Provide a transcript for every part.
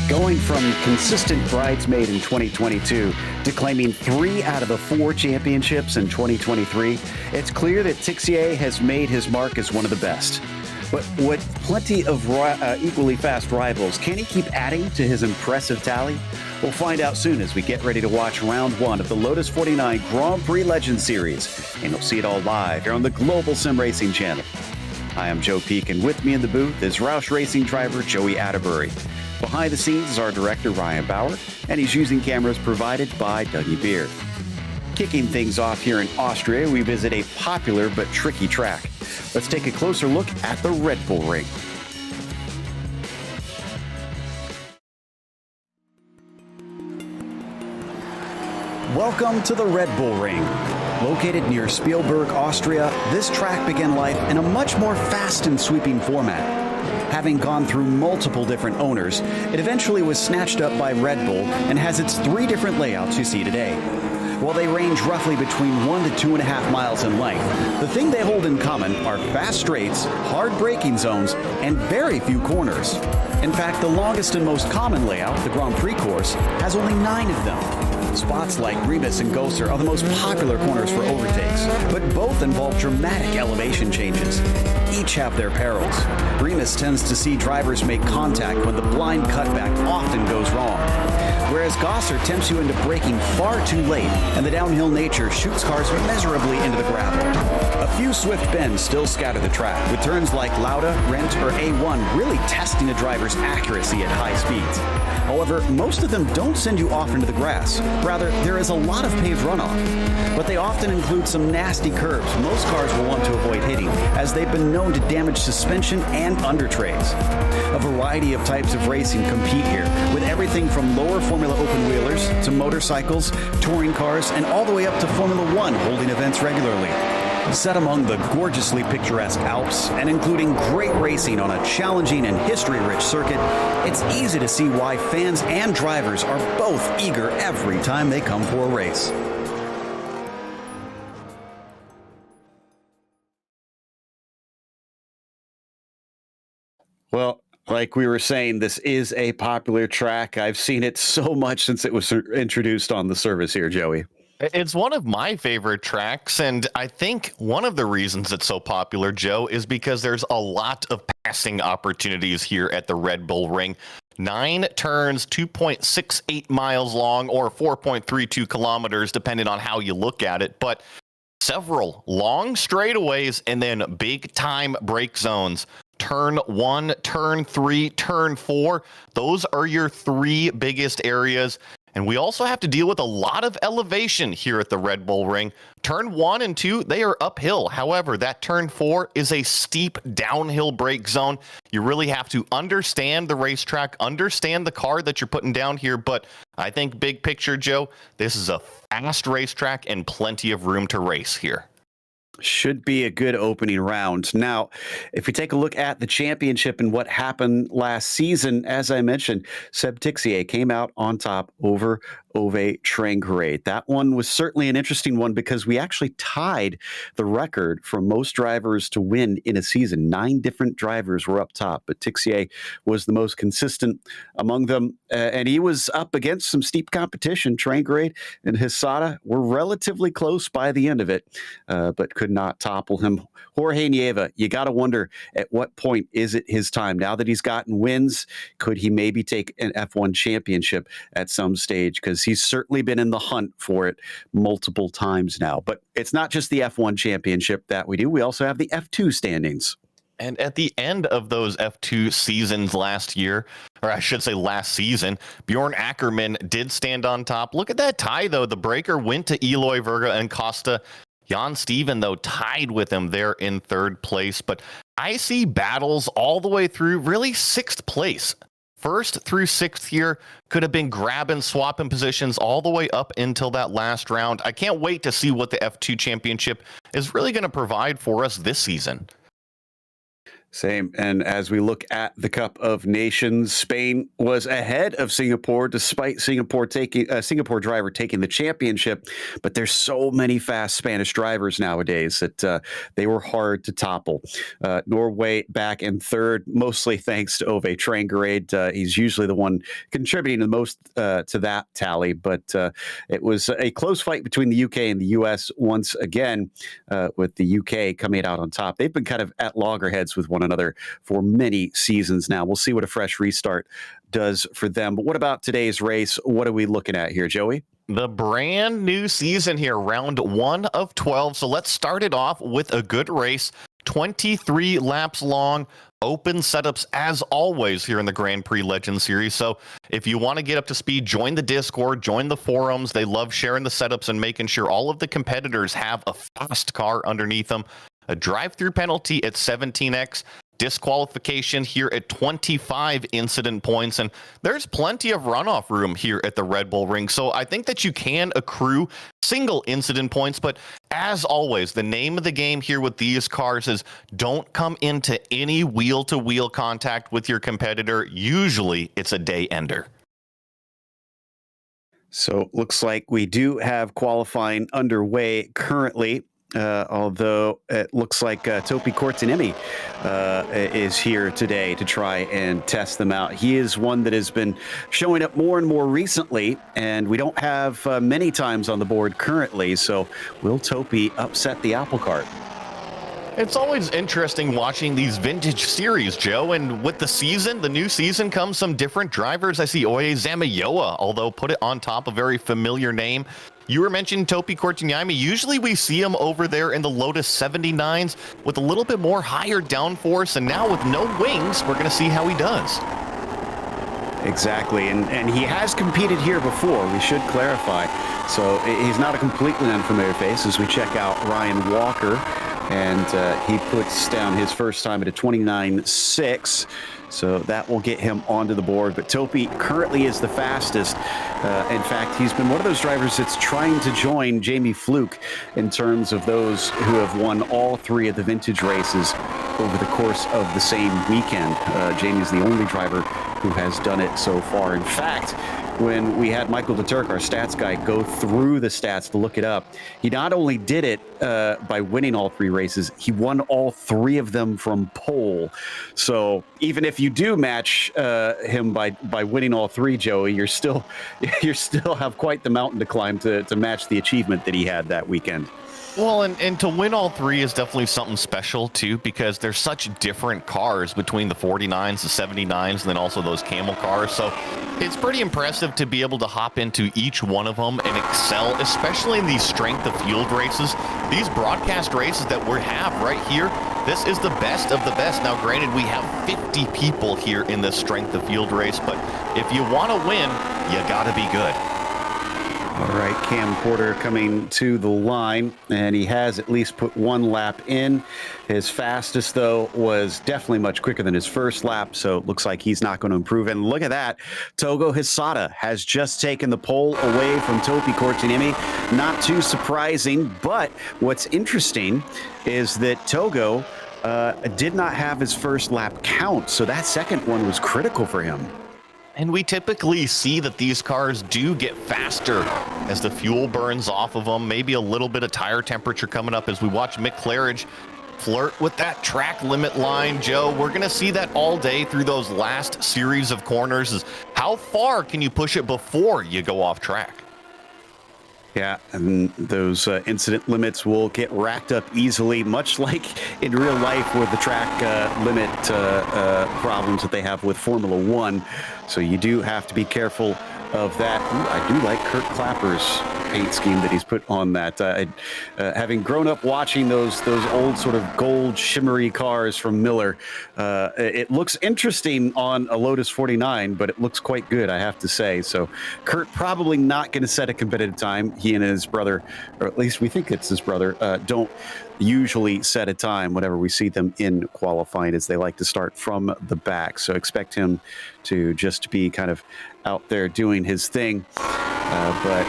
Going from consistent bridesmaid in 2022 to claiming 3 out of the 4 championships in 2023, it's clear that Tixier has made his mark as one of the best. But with plenty of equally fast rivals, can he keep adding to his impressive tally? We'll find out soon as we get ready to watch round 1 of the Lotus 49 Grand Prix Legend Series. And you'll see it all live here on the Global Sim Racing channel. Hi, I'm Joe Peak, and with me in the booth is Roush Racing driver Joey Atterbury. Behind the scenes is our director Ryan Bauer, and he's using cameras provided by Dougie Beard. Kicking things off here in Austria, we visit a popular but tricky track. Let's take a closer look at the Red Bull Ring. Welcome to the Red Bull Ring. Located near Spielberg, Austria, this track began life in a much more fast and sweeping format. Having gone through multiple different owners, it eventually was snatched up by Red Bull and has its 3 different layouts you see today. While they range roughly between 1 to 2.5 miles in length, the thing they hold in common are fast straights, hard braking zones, and very few corners. In fact, the longest and most common layout, the Grand Prix course, has only 9 of them. Spots like Remus and Gosser are the most popular corners for overtakes, but both involve dramatic elevation changes. Each have their perils. Remus tends to see drivers make contact when the blind cutback often goes wrong, whereas Gosser tempts you into braking far too late, and the downhill nature shoots cars miserably into the gravel. A few swift bends still scatter the track, with turns like Lauda, Rent, or A1 really testing a driver's accuracy at high speeds. However, most of them don't send you off into the grass. Rather, there is a lot of paved runoff. But they often include some nasty curves most cars will want to avoid hitting, as they've been known to damage suspension and under trays. A variety of types of racing compete here, with everything from lower Formula open wheelers to motorcycles, touring cars, and all the way up to Formula One holding events regularly. Set among the gorgeously picturesque Alps and including great racing on a challenging and history-rich circuit, it's easy to see why fans and drivers are both eager every time they come for a race. Well, like we were saying, this is a popular track. I've seen it so much since it was introduced on the service here, Joey. It's one of my favorite tracks, and I think one of the reasons it's so popular, Joe, is because there's a lot of passing opportunities here at the Red Bull Ring. 9 turns, 2.68 miles long, or 4.32 kilometers, depending on how you look at it, but several long straightaways and then big-time brake zones. Turn 1, turn 3, turn 4. Those are your 3 biggest areas. And we also have to deal with a lot of elevation here at the Red Bull Ring. Turn 1 and 2, they are uphill. However, that turn 4 is a steep downhill brake zone. You really have to understand the racetrack, understand the car that you're putting down here. But I think big picture, Joe, this is a fast racetrack and plenty of room to race here. Should be a good opening round. Now, if we take a look at the championship and what happened last season, as I mentioned, Seb Tixier came out on top over Ove Trangrade. That one was certainly an interesting one because we actually tied the record for most drivers to win in a season. 9 different drivers were up top, but Tixier was the most consistent among them, and he was up against some steep competition. Trangrade and Hisada were relatively close by the end of it, but could not topple him. Jorge Nieva, you got to wonder at what point is it his time? Now that he's gotten wins, could he maybe take an F1 championship at some stage? Because he's certainly been in the hunt for it multiple times now. But it's not just the F1 championship that we do. We also have the F2 standings. And at the end of those F2 seasons last year, or I should say last season, Bjorn Ackerman did stand on top. Look at that tie, though. The breaker went to Eloy Verga and Costa. Jan Steven, though, tied with him there in 3rd place. But I see battles all the way through really 6th place. 1st through 6th here could have been grabbing, swapping positions all the way up until that last round. I can't wait to see what the F2 championship is really going to provide for us this season. Same. And as we look at the Cup of Nations, Spain was ahead of Singapore, despite Singapore driver taking the championship. But there's so many fast Spanish drivers nowadays that they were hard to topple. Norway back in third, mostly thanks to Ove Trangerade. He's usually the one contributing the most to that tally. But it was a close fight between the UK and the US once again, with the UK coming out on top. They've been kind of at loggerheads with one another for many seasons now. We'll see what a fresh restart does for them. But what about today's race? What are we looking at here, Joey? The brand new season here, round 1 of 12. So let's start it off with a good race. 23 laps long, open setups as always here in the Grand Prix Legends Series. So if you want to get up to speed, join the Discord, join the forums. They love sharing the setups and making sure all of the competitors have a fast car underneath them. A drive-through penalty at 17x, disqualification here at 25 incident points, and there's plenty of runoff room here at the Red Bull Ring. So I think that you can accrue single incident points, but as always, the name of the game here with these cars is don't come into any wheel-to-wheel contact with your competitor. Usually it's a day ender. So looks like we do have qualifying underway currently. Although it looks like Topi Kortaniemi is here today to try and test them out. He is one that has been showing up more and more recently, and we don't have many times on the board currently. So will Topi upset the apple cart? It's always interesting watching these vintage series, Joe, and with the season, the new season, comes some different drivers. I see Oye Zamayoa, although put it on top, a very familiar name. You were mentioning Topi Kortaniemi. Usually we see him over there in the Lotus 79s with a little bit more higher downforce, and now with no wings, we're going to see how he does. Exactly, and he has competed here before, we should clarify. So he's not a completely unfamiliar face as we check out Ryan Walker, and he puts down his first time at a 29.6. So that will get him onto the board. But Topi currently is the fastest. In fact, he's been one of those drivers that's trying to join Jamie Fluke in terms of those who have won all 3 of the vintage races over the course of the same weekend. Jamie's the only driver who has done it so far. In fact, when we had Michael DeTurk, our stats guy, go through the stats to look it up, he not only did it by winning all 3 races, he won all 3 of them from pole. So even if you do match him by winning all 3, Joey, you're still have quite the mountain to climb to match the achievement that he had that weekend. Well, and to win all 3 is definitely something special, too, because there's such different cars between the 49s, the 79s, and then also those camel cars. So it's pretty impressive to be able to hop into each one of them and excel, especially in these strength of field races. These broadcast races that we have right here, this is the best of the best. Now, granted, we have 50 people here in this strength of field race, but if you want to win, you got to be good. All right, Cam Porter coming to the line, and he has at least put 1 lap in. His fastest, though, was definitely much quicker than his first lap, so it looks like he's not going to improve. And look at that. Togo Hisada has just taken the pole away from Topi Kortaniemi. Not too surprising, but what's interesting is that Togo did not have his first lap count, so that second one was critical for him. And we typically see that these cars do get faster as the fuel burns off of them. Maybe a little bit of tire temperature coming up as we watch Mick Claridge flirt with that track limit line. Joe, we're going to see that all day through those last series of corners. Is how far can you push it before you go off track? Yeah, and those incident limits will get racked up easily, much like in real life with the track limit problems that they have with Formula One. So you do have to be careful of that. Ooh, I do like Kurt Clapper's paint scheme that he's put on that. Having grown up watching those old sort of gold shimmery cars from Miller, it looks interesting on a Lotus 49, but it looks quite good, I have to say. So Kurt probably not going to set a competitive time. He and his brother, or at least we think it's his brother, don't usually set a time whenever we see them in qualifying, as they like to start from the back. So expect him to just be kind of out there doing his thing. But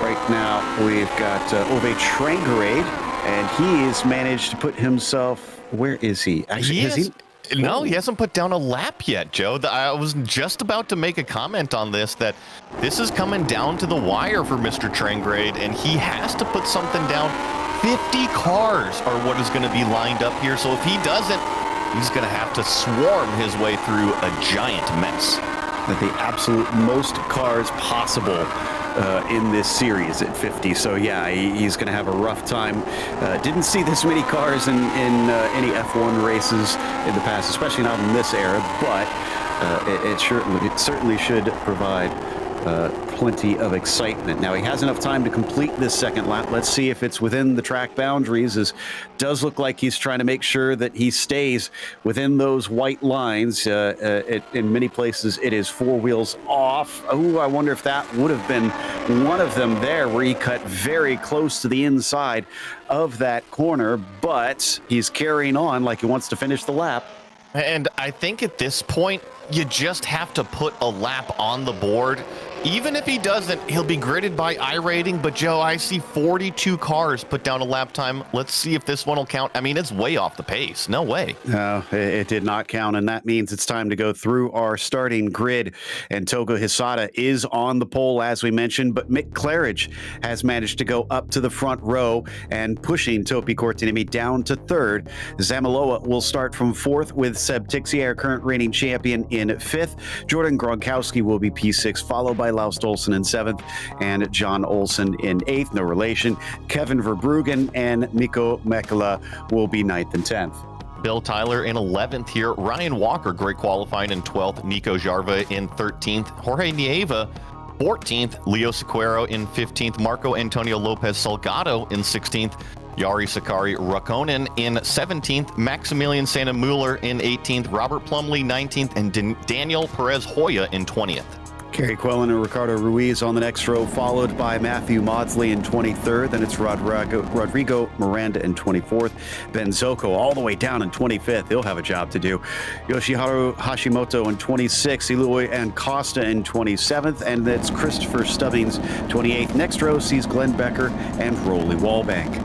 right now we've got Ove Trangerade, and he has managed to put himself, where is he? Actually, No, he hasn't put down a lap yet, Joe. I was just about to make a comment on this, that this is coming down to the wire for Mr. Trangrade, and he has to put something down. 50 cars are what is going to be lined up here, so if he doesn't, he's going to have to swarm his way through a giant mess. At the absolute most cars possible in this series at 50. So yeah, he's going to have a rough time. Didn't see this many cars in any F1 races in the past, especially not in this era, but it certainly should provide plenty of excitement. Now he has enough time to complete this second lap. Let's see if it's within the track boundaries. It does look like he's trying to make sure that he stays within those white lines. In many places it is four wheels off. Oh, I wonder if that would have been one of them there, where he cut very close to the inside of that corner, but he's carrying on like he wants to finish the lap. And I think at this point, you just have to put a lap on the board. Even if he doesn't, he'll be graded by iRating. But, Joe, I see 42 cars put down a lap time. Let's see if this one will count. I mean, it's way off the pace. No way. No, it did not count, and that means it's time to go through our starting grid. And Togo Hisada is on the pole, as we mentioned, but Mick Claridge has managed to go up to the front row and pushing Topi Kortinimi down to third. Zamaloa will start from fourth with Seb Tixier, current reigning champion, in fifth. Jordan Gronkowski will be P6, followed by Laus Dolson in seventh and John Olsen in eighth. No relation. Kevin Verbruggen and Miko Mekala will be ninth and 10th. Bill Tyler in 11th here. Ryan Walker, great qualifying, in 12th. Nico Jarva in 13th. Jorge Nieva, 14th. Leo Sequeiro in 15th. Marco Antonio Lopez Salgado in 16th. Yari Sakari Rakonen in 17th, Maximilian Santa Muller in 18th, Robert Plumley 19th, and Daniel Perez Hoya in 20th. Kerry Quellen and Ricardo Ruiz on the next row, followed by Matthew Maudsley in 23rd. Then it's Rodrigo Miranda in 24th. Ben Zoko all the way down in 25th. He'll have a job to do. Yoshiharu Hashimoto in 26th. Eloy and Costa in 27th. And that's Christopher Stubbings, 28th. Next row sees Glenn Becker and Rolly Wallbank.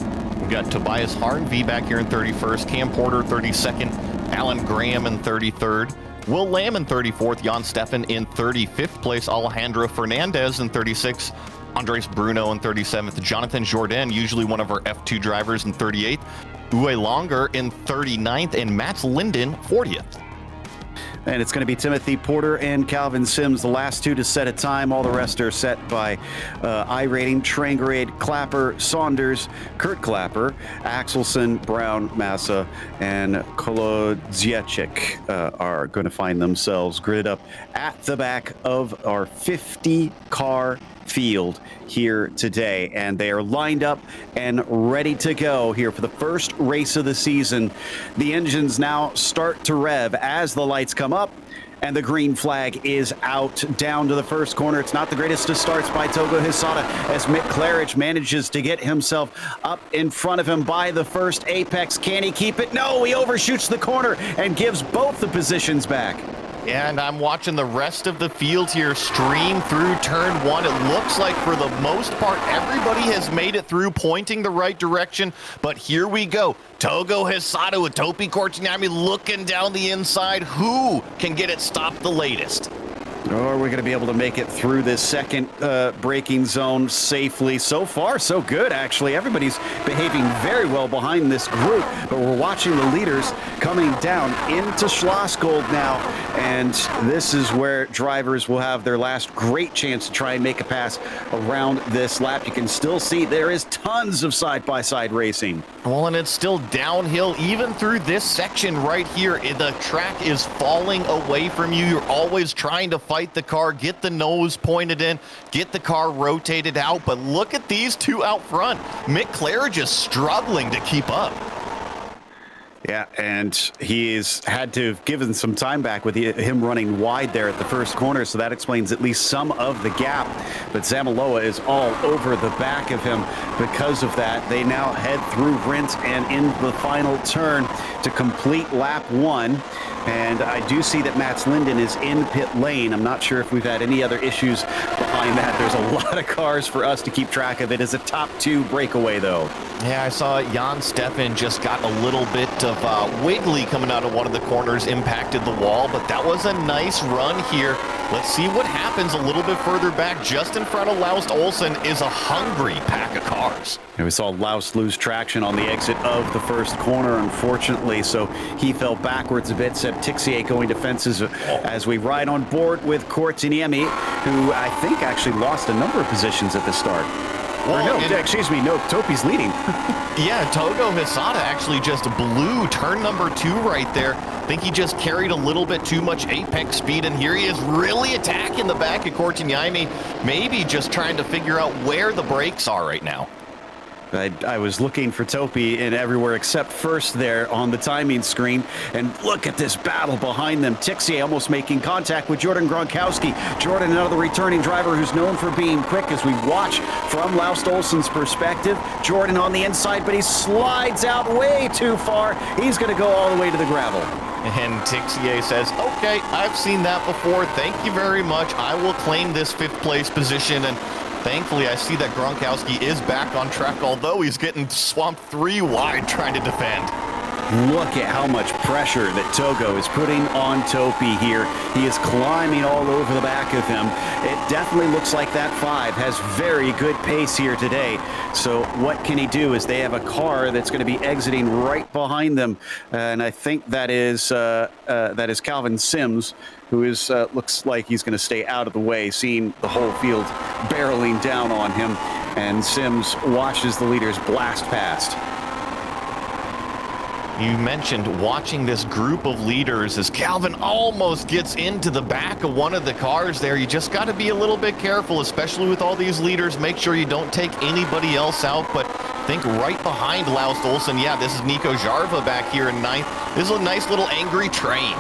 We've got Tobias Harnvey back here in 31st. Cam Porter, 32nd. Alan Graham in 33rd. Will Lamb in 34th, Jan Steffen in 35th place, Alejandro Fernandez in 36th, Andres Bruno in 37th, Jonathan Jourdain, usually one of our F2 drivers, in 38th, Uwe Longer in 39th, and Mats Linden 40th. And it's going to be Timothy Porter and Calvin Sims, the last two to set a time. All the rest are set by iRating. Trangrade, Clapper, Saunders, Kurt Clapper, Axelson, Brown, Massa, and Kolodziejczyk are going to find themselves gridded up at the back of our 50-car field here today, and they are lined up and ready to go here for the first race of the season. The engines now start to rev as the lights come up and the green flag is out. Down to the first corner. It's not the greatest of starts by Togo Hisada as Mick Claridge manages to get himself up in front of him by the first apex. Can he keep it? No, he overshoots the corner and gives both the positions back. And I'm watching the rest of the field here stream through turn one. It looks like for the most part, everybody has made it through, pointing the right direction. But here we go. Togo Hisada with Topi Kortinami looking down the inside. Who can get it stopped the latest? Or we're going to be able to make it through this second braking zone safely. So far, so good, actually. Everybody's behaving very well behind this group, but we're watching the leaders coming down into Schlossgold now, and this is where drivers will have their last great chance to try and make a pass around this lap. You can still see there is tons of side-by-side racing. Well, and it's still downhill even through this section right here. The track is falling away from you. You're always trying to fight the car, get the nose pointed in, get the car rotated out. But look at these two out front. Mick Claridge is struggling to keep up. Yeah, and he's had to have given some time back with him running wide there at the first corner, so that explains at least some of the gap. But Zamaloa is all over the back of him because of that. They now head through Rint and in the final turn to complete lap one. And I do see that Mats Linden is in pit lane. I'm not sure if we've had any other issues behind behind that. There's a lot of cars for us to keep track of. It is a top 2 breakaway, though. Yeah, I saw Jan Steffen just got a little bit of wiggly coming out of one of the corners, impacted the wall, but that was a nice run here. Let's see what happens a little bit further back. Just in front of Laust Olsen is a hungry pack of cars. And we saw Laust lose traction on the exit of the first corner, unfortunately, so he fell backwards a bit. Seb Tixier going to fences as we ride on board with Courtiniemi, who I think actually lost a number of positions at the start. Well, excuse me, no, Topi's leading. Yeah, Togo Hisada actually just blew turn number 2 right there. I think he just carried a little bit too much apex speed, and here he is really attacking the back of Courtiniemi, maybe just trying to figure out where the brakes are right now. I was looking for Topi in everywhere except first there on the timing screen. And look at this battle behind them. Tixier almost making contact with Jordan Gronkowski. Jordan, another returning driver who's known for being quick as we watch from Laust Olsen's perspective. Jordan on the inside, but he slides out way too far. He's going to go all the way to the gravel. And Tixier says, okay, I've seen that before. Thank you very much. I will claim this 5th place position. And thankfully, I see that Gronkowski is back on track, although he's getting swamped 3 wide trying to defend. Look at how much pressure that Togo is putting on Topi here. He is climbing all over the back of him. It definitely looks like that 5 has very good pace here today. So what can he do as they have a car that's going to be exiting right behind them? And I think that is Calvin Sims, who is looks like he's going to stay out of the way, seeing the whole field barreling down on him. And Sims watches the leaders blast past. You mentioned watching this group of leaders as Calvin almost gets into the back of one of the cars there. You just got to be a little bit careful, especially with all these leaders. Make sure you don't take anybody else out, but think right behind Laust Olsen. Yeah, this is Nico Jarva back here in 9th. This is a nice little angry train.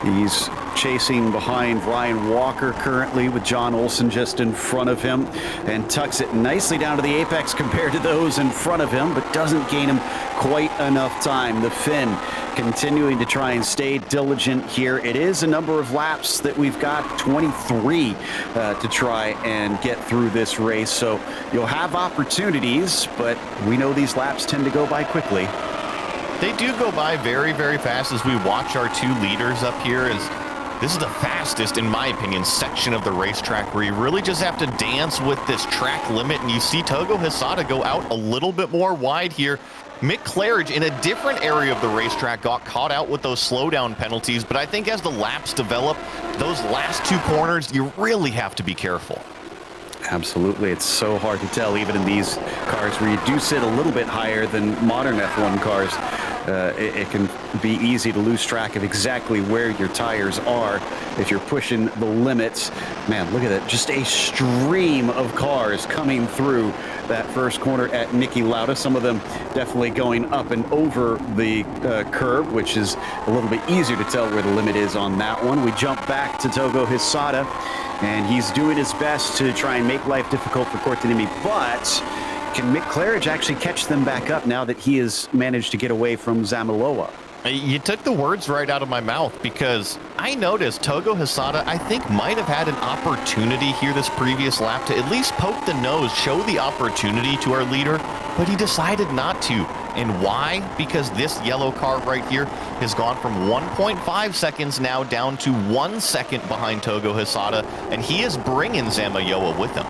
He's chasing behind Ryan Walker currently with John Olsen just in front of him, and tucks it nicely down to the apex compared to those in front of him, but doesn't gain him quite enough time. The Finn continuing to try and stay diligent here. It is a number of laps that we've got, 23 to try and get through this race, so you'll have opportunities, but we know these laps tend to go by quickly. They do go by very, very fast as we watch our 2 leaders up here. This is the fastest, in my opinion, section of the racetrack where you really just have to dance with this track limit. And you see Togo Hisada go out a little bit more wide here. Mick Claridge in a different area of the racetrack got caught out with those slowdown penalties. But I think as the laps develop, those last 2 corners, you really have to be careful. Absolutely. It's so hard to tell, even in these cars where you do sit a little bit higher than modern F1 cars. It can be easy to lose track of exactly where your tires are if you're pushing the limits. Man, look at that. Just a stream of cars coming through that first corner at Niki Lauda. Some of them definitely going up and over the curb, which is a little bit easier to tell where the limit is on that one. We jump back to Togo Hisada, and he's doing his best to try and make life difficult for Courtiniemi, but can Mick Claridge actually catch them back up now that he has managed to get away from Zamiloa? You took the words right out of my mouth, because I noticed Togo Hisada, I think, might have had an opportunity here this previous lap to at least poke the nose, show the opportunity to our leader, but he decided not to. And why? Because this yellow car right here has gone from 1.5 seconds now down to 1 second behind Togo Hisada, and he is bringing Zamayoa with him.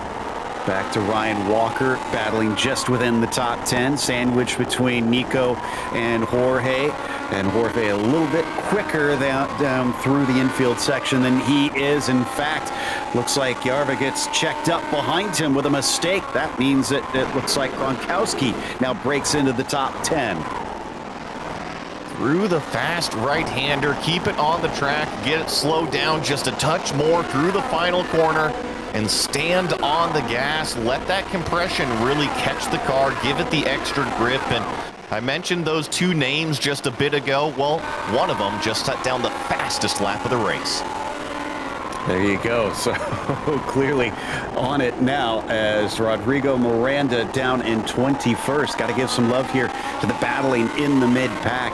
Back to Ryan Walker, battling just within the top 10, sandwiched between Nico and Jorge. And Jorge a little bit quicker down through the infield section than he is. In fact, looks like Jarva gets checked up behind him with a mistake. That means that it looks like Gronkowski now breaks into the top 10. Through the fast right-hander, keep it on the track, get it slowed down just a touch more through the final corner, and stand on the gas. Let that compression really catch the car, give it the extra grip. And I mentioned those 2 names just a bit ago. Well, one of them just set down the fastest lap of the race. There you go. So clearly on it now as Rodrigo Miranda down in 21st. Got to give some love here to the battling in the mid-pack.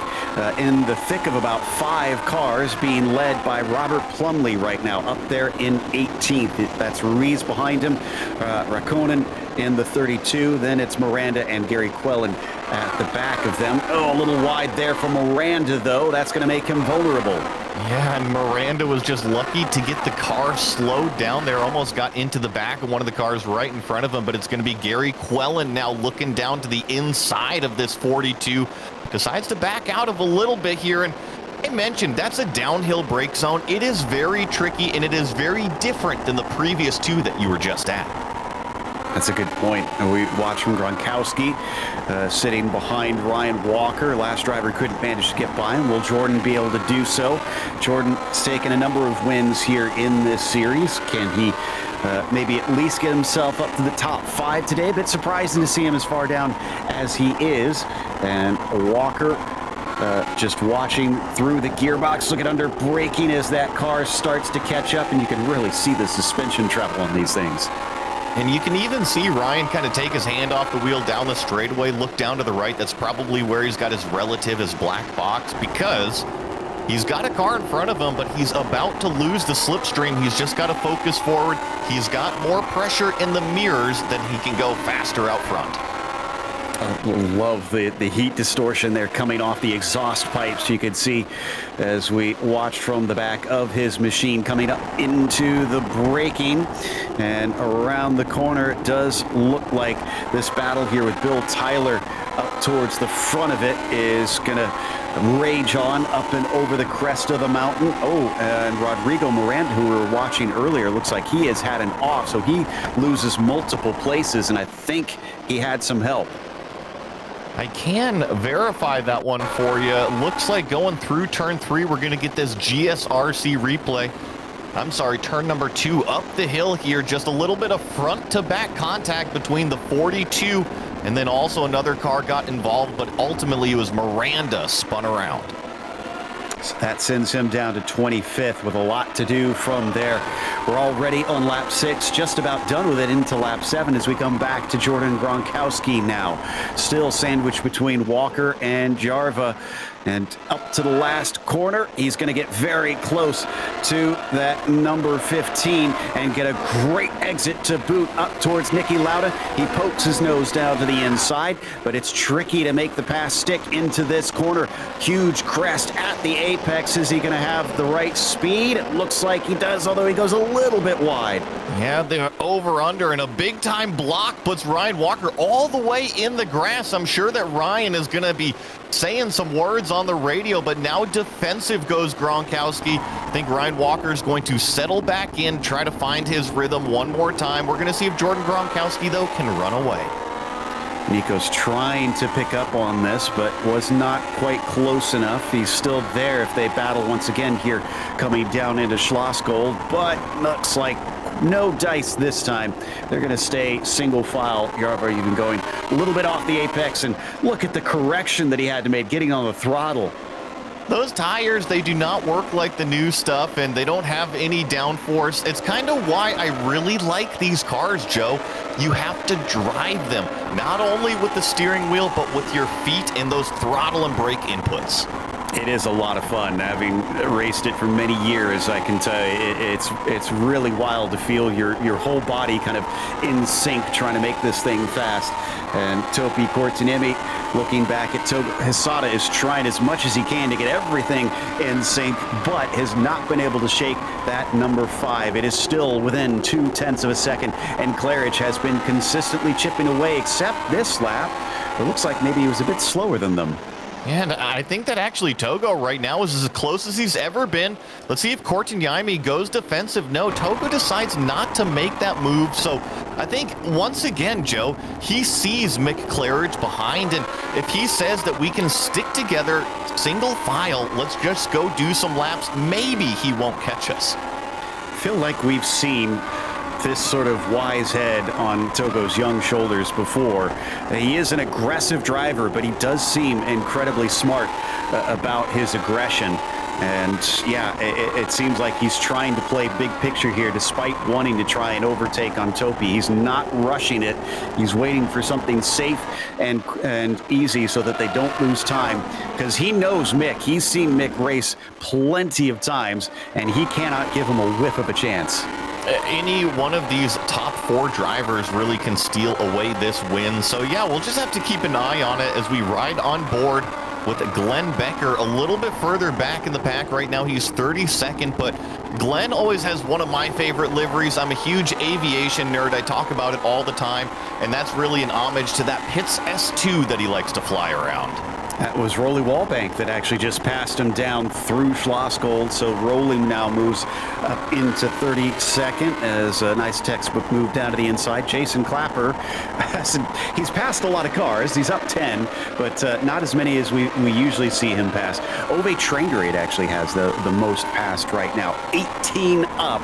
In the thick of about 5 cars being led by Robert Plumley right now, up there in 18th. That's Ruiz behind him, Raikkonen in the 32. Then it's Miranda and Gary Quellen at the back of them. Oh, a little wide there for Miranda, though. That's going to make him vulnerable. Yeah, and Miranda was just lucky to get the car slowed down there. Almost got into the back of one of the cars right in front of him, but it's going to be Gary Quellen now looking down to the inside of this 42. Decides to back out of a little bit here, and I mentioned that's a downhill brake zone. It is very tricky, and it is very different than the previous 2 that you were just at. That's a good point. And we watch from Gronkowski sitting behind Ryan Walker. Last driver couldn't manage to get by him. Will Jordan be able to do so? Jordan's taken a number of wins here in this series. Can he maybe at least get himself up to the top 5 today? A bit surprising to see him as far down as he is. And Walker just watching through the gearbox, looking under braking as that car starts to catch up, and you can really see the suspension travel on these things. And you can even see Ryan kind of take his hand off the wheel down the straightaway, look down to the right. That's probably where he's got his relative, his black box, because he's got a car in front of him, but he's about to lose the slipstream. He's just got to focus forward. He's got more pressure in the mirrors than he can go faster out front. I love the heat distortion there coming off the exhaust pipes. You could see as we watched from the back of his machine coming up into the braking and around the corner. It does look like this battle here with Bill Tyler up towards the front of it is going to rage on up and over the crest of the mountain. Oh, and Rodrigo Miranda, who we were watching earlier, looks like he has had an off, so he loses multiple places, and I think he had some help. I can verify that one for you. Looks like going through turn 3, we're going to get this GSRC replay. I'm sorry, turn number 2 up the hill here. Just a little bit of front to back contact between the 42 and then also another car got involved, but ultimately it was Miranda spun around. So that sends him down to 25th with a lot to do from there. We're already on lap 6, just about done with it into lap 7 as we come back to Jordan Gronkowski now. Still sandwiched between Walker and Jarva. And up to the last corner, he's going to get very close to that number 15 and get a great exit to boot up towards Niki Lauda. He pokes his nose down to the inside, but it's tricky to make the pass stick into this corner. Huge crest at the apex. Is he going to have the right speed? It looks like he does, although he goes a little bit wide. Yeah, they're over-under, and a big-time block puts Ryan Walker all the way in the grass. I'm sure that Ryan is going to be saying some words on the radio, but now defensive goes Gronkowski. I think Ryan Walker is going to settle back in, try to find his rhythm one more time. We're going to see if Jordan Gronkowski, though, can run away. Nico's trying to pick up on this, but was not quite close enough. He's still there if they battle once again here coming down into Schlossgold, but looks like no dice this time. They're going to stay single file. Jarva even going a little bit off the apex, and look at the correction that he had to make getting on the throttle. Those tires, they do not work like the new stuff, and they don't have any downforce. It's kind of why I really like these cars, Joe. You have to drive them, not only with the steering wheel, but with your feet and those throttle and brake inputs. It is a lot of fun. Having raced it for many years, I can tell you, it's really wild to feel your whole body kind of in sync trying to make this thing fast. And Topi Kortinemi looking back at Hisada is trying as much as he can to get everything in sync, but has not been able to shake that number 5. It is still within 0.2 of a second, and Claridge has been consistently chipping away, except this lap. It looks like maybe he was a bit slower than them. Yeah, and I think that actually Togo right now is as close as he's ever been. Let's see if Kortinyaimi goes defensive. No, Togo decides not to make that move. So I think once again, Joe, he sees Mick Claridge behind, and if he says that we can stick together single file, let's just go do some laps, maybe he won't catch us. I feel like we've seen this sort of wise head on Togo's young shoulders before. He is an aggressive driver, but he does seem incredibly smart about his aggression. And yeah, it seems like he's trying to play big picture here despite wanting to try and overtake on Topi. He's not rushing it. He's waiting for something safe and easy so that they don't lose time, because he knows Mick. He's seen Mick race plenty of times, and he cannot give him a whiff of a chance. Any one of these top 4 drivers really can steal away this win. So yeah, we'll just have to keep an eye on it as we ride on board with Glenn Becker a little bit further back in the pack. Right now he's 32nd, but Glenn always has one of my favorite liveries. I'm a huge aviation nerd. I talk about it all the time, and that's really an homage to that Pitts S2 that he likes to fly around. That was Rolly Wallbank that actually just passed him down through Schlossgold. So Rolly now moves up into 32nd as a nice textbook move down to the inside. Jason Clapper, he's passed a lot of cars. He's up 10, but not as many as we usually see him pass. Ove Traingerade actually has the most passed right now, 18 up.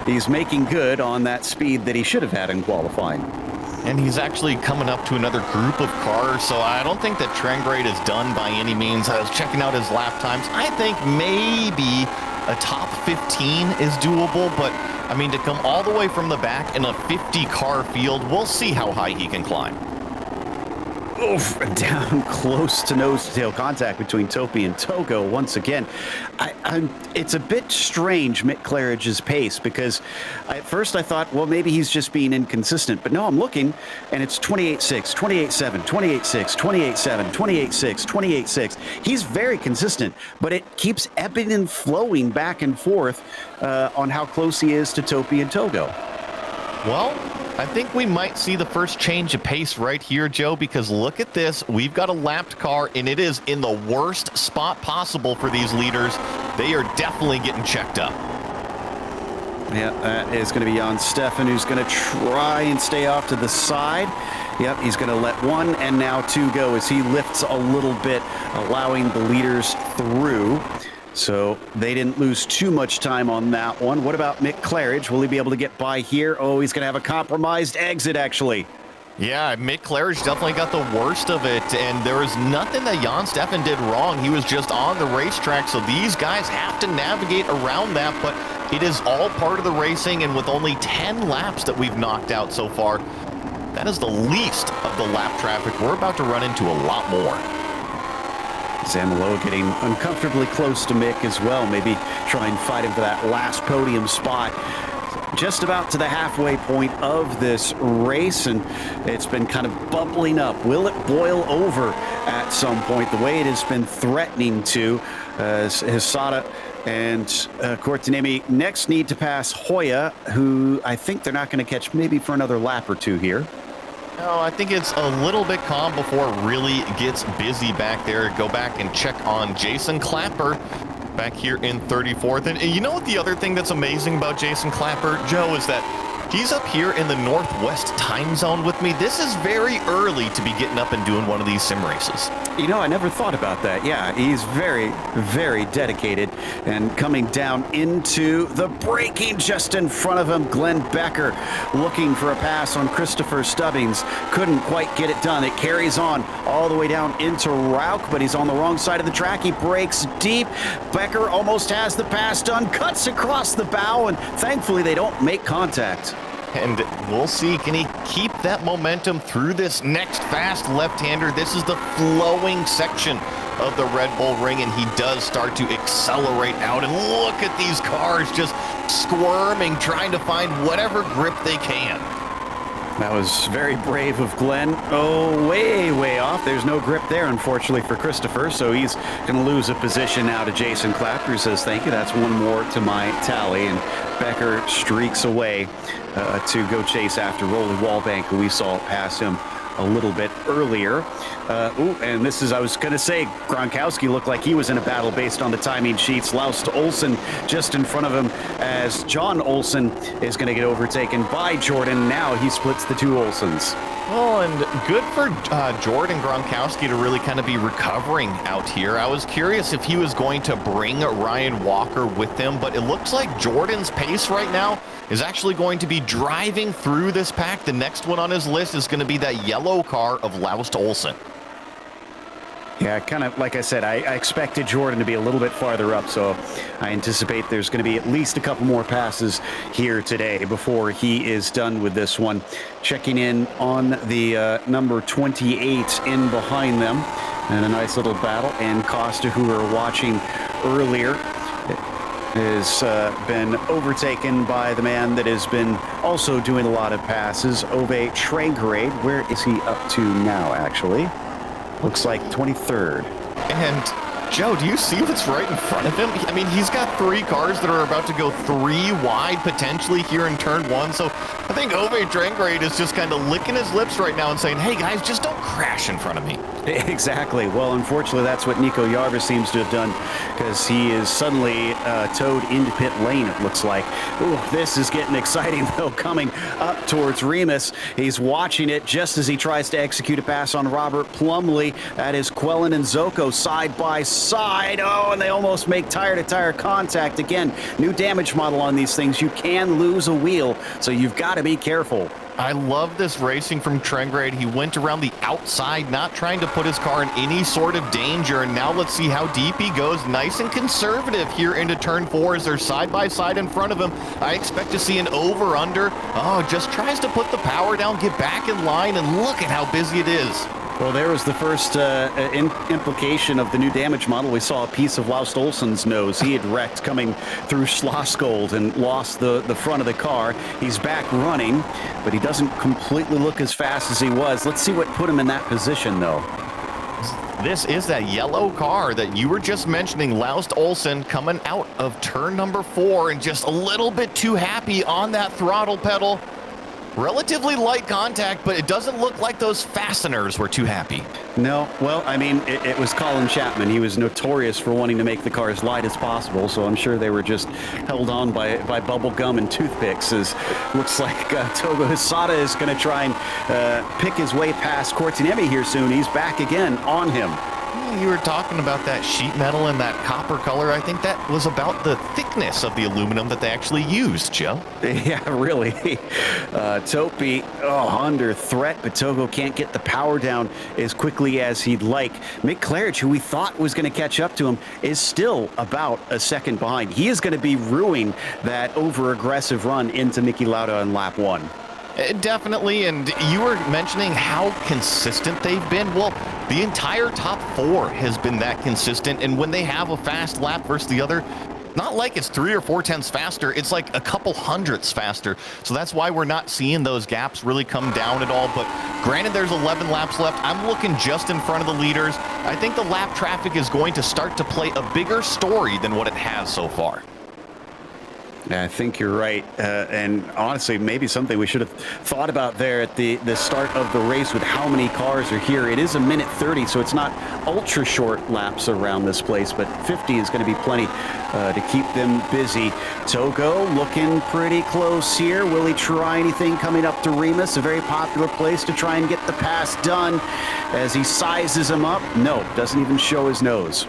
He's making good on that speed that he should have had in qualifying. And he's actually coming up to another group of cars, so I don't think that Traingerade is done by any means. I was checking out his lap times. I think maybe a top 15 is doable, but I mean, to come all the way from the back in a 50-car field, we'll see how high he can climb. Oof, down close to nose-to-tail contact between Topi and Togo once again. It's a bit strange, Mick Claridge's pace, because at first I thought, well, maybe he's just being inconsistent. But no, I'm looking, and it's 28.6, 28.7, 28.6, 28.7, 28.6, 28.6. He's very consistent, but it keeps ebbing and flowing back and forth on how close he is to Topi and Togo. Well, I think we might see the first change of pace right here, Joe, because look at this. We've got a lapped car, and it is in the worst spot possible for these leaders. They are definitely getting checked up. Yeah, that is going to be Jan Steffen, who's going to try and stay off to the side. Yep, he's going to let 1 and now 2 go as he lifts a little bit, allowing the leaders through. So they didn't lose too much time on that one. What about Mick Claridge? Will he be able to get by here? Oh, he's going to have a compromised exit, actually. Yeah, Mick Claridge definitely got the worst of it, and there was nothing that Jan Steffen did wrong. He was just on the racetrack, so these guys have to navigate around that, but it is all part of the racing, and with only 10 laps that we've knocked out so far, that is the least of the lap traffic. We're about to run into a lot more. Zamolo getting uncomfortably close to Mick as well. Maybe try and fight him for that last podium spot. Just about to the halfway point of this race, and it's been kind of bubbling up. Will it boil over at some point, the way it has been threatening to? Hisada and Cortinemi next need to pass Hoya, who I think they're not going to catch maybe for another lap or two here. No, I think it's a little bit calm before it really gets busy back there. Go back and check on Jason Clapper back here in 34th. And you know what the other thing that's amazing about Jason Clapper, Joe, is that he's up here in the Northwest time zone with me. This is very early to be getting up and doing one of these sim races. You know, I never thought about that. Yeah, he's very, very dedicated. And coming down into the braking just in front of him, Glenn Becker looking for a pass on Christopher Stubbings. Couldn't quite get it done. It carries on all the way down into Rauch, but he's on the wrong side of the track. He breaks deep. Becker almost has the pass done, cuts across the bow, and thankfully they don't make contact. And we'll see, can he keep that momentum through this next fast left-hander? This is the flowing section of the Red Bull Ring, and he does start to accelerate out. And look at these cars just squirming, trying to find whatever grip they can. That was very brave of Glenn. Oh, way off. There's no grip there, unfortunately, for Christopher, so he's going to lose a position now to Jason Clapper, who says, thank you, that's one more to my tally. And Becker streaks away to go chase after Rolly Wallbank, who we saw pass him a little bit earlier. And this is, I was going to say, Gronkowski looked like he was in a battle based on the timing sheets. Laust Olsen just in front of him as John Olsen is going to get overtaken by Jordan. Now he splits the two Olsens. Well, and good for Jordan Gronkowski to really kind of be recovering out here. I was curious if he was going to bring Ryan Walker with him, but it looks like Jordan's pace right now is actually going to be driving through this pack. The next one on his list is going to be that yellow car of Laust Olsen. Yeah, kind of like I said, I expected Jordan to be a little bit farther up, so I anticipate there's going to be at least a couple more passes here today before he is done with this one. Checking in on the number 28 in behind them, and a nice little battle. And Costa, who we were watching earlier, has been overtaken by the man that has been also doing a lot of passes, Ove Trangrade. Where is he up to now, actually? Looks like 23rd. And Joe, do you see what's right in front of him? I mean, he's got 3 cars that are about to go 3 wide potentially here in turn 1. So I think Ove Trangrade is just kind of licking his lips right now and saying, hey guys, just don't crash in front of me. Exactly. Well, unfortunately, that's what Nico Jarvis seems to have done, because he is suddenly towed into pit lane, it looks like. Ooh, this is getting exciting, though, coming up towards Remus. He's watching it just as he tries to execute a pass on Robert Plumley. That is Quellen and Zoko side by side. Oh, and they almost make tire-to-tire contact. Again, new damage model on these things. You can lose a wheel, so you've got to be careful. I love this racing from Trangrade. He went around the outside, not trying to put his car in any sort of danger. And now let's see how deep he goes. Nice and conservative here into turn 4 as they're side by side in front of him. I expect to see an over-under. Oh, just tries to put the power down, get back in line, and look at how busy it is. Well, there was the first implication of the new damage model. We saw a piece of Laust Olsen's nose. He had wrecked coming through Slosgold and lost the front of the car. He's back running, but he doesn't completely look as fast as he was. Let's see what put him in that position, though. This is that yellow car that you were just mentioning, Laust Olsen, coming out of turn number 4 and just a little bit too happy on that throttle pedal. Relatively light contact, but it doesn't look like those fasteners were too happy. No, well, I mean, it was Colin Chapman. He was notorious for wanting to make the car as light as possible, so I'm sure they were just held on by bubble gum and toothpicks. As looks like Togo Hisada is going to try and pick his way past Cortinemi here soon. He's back again on him. You were talking about that sheet metal and that copper color. I think that was about the thickness of the aluminum that they actually used, Joe. Yeah, really. Topi, under threat, but Togo can't get the power down as quickly as he'd like. Mick Claridge, who we thought was going to catch up to him, is still about a second behind. He is going to be ruining that over-aggressive run into Niki Lauda on lap 1. Definitely, and you were mentioning how consistent they've been. Well, the entire top 4 has been that consistent, and when they have a fast lap versus the other, not like it's 3 or 4 tenths faster, it's like a couple hundredths faster. So that's why we're not seeing those gaps really come down at all. But granted, there's 11 laps left. I'm looking just in front of the leaders. I think the lap traffic is going to start to play a bigger story than what it has so far. I think you're right, and honestly, maybe something we should have thought about there at the start of the race with how many cars are here. It is a minute 30, so it's not ultra short laps around this place, but 50 is going to be plenty to keep them busy. Togo looking pretty close here. Will he try anything coming up to Remus, a very popular place to try and get the pass done as he sizes him up? No, doesn't even show his nose.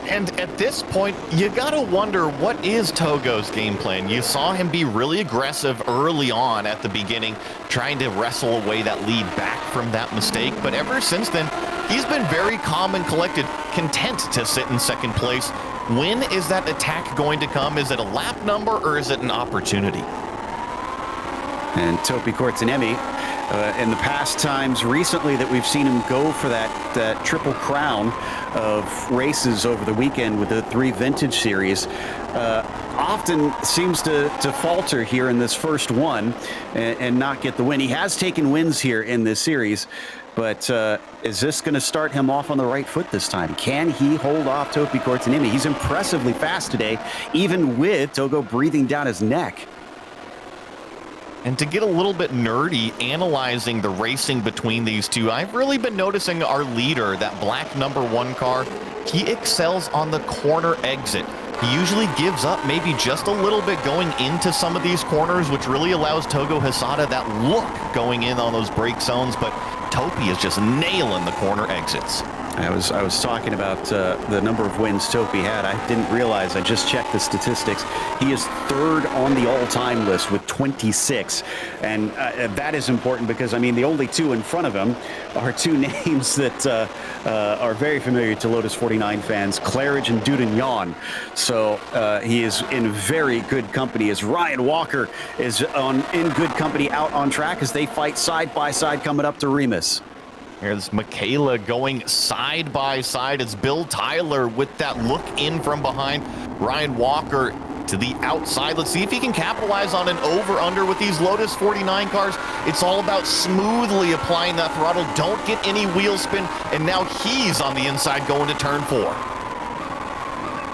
And at this point, you gotta wonder, what is Togo's game plan? You saw him be really aggressive early on at the beginning, trying to wrestle away that lead back from that mistake. But ever since then, he's been very calm and collected, content to sit in second place. When is that attack going to come? Is it a lap number or is it an opportunity? And Topi Cortinemi, in the past times recently that we've seen him go for that triple crown of races over the weekend with the 3 Vintage Series, often seems to falter here in this first one and not get the win. He has taken wins here in this series, but is this going to start him off on the right foot this time? Can he hold off Topi Cortinemi? He's impressively fast today, even with Togo breathing down his neck. And to get a little bit nerdy analyzing the racing between these two, I've really been noticing our leader, that black number 1 car, he excels on the corner exit. He usually gives up maybe just a little bit going into some of these corners, which really allows Togo Hisada that look going in on those brake zones, but Topi is just nailing the corner exits. I was talking about the number of wins Topi had. I didn't realize. I just checked the statistics. He is third on the all-time list with 26, and that is important because I mean the only two in front of him are two names that are very familiar to Lotus 49 fans: Claridge and Dudignon. So he is in very good company as Ryan Walker is in good company out on track as they fight side by side coming up to Remus. Here's Michaela going side by side. It's Bill Tyler with that look in from behind. Ryan Walker to the outside. Let's see if he can capitalize on an over-under with these Lotus 49 cars. It's all about smoothly applying that throttle. Don't get any wheel spin. And now he's on the inside going to turn 4.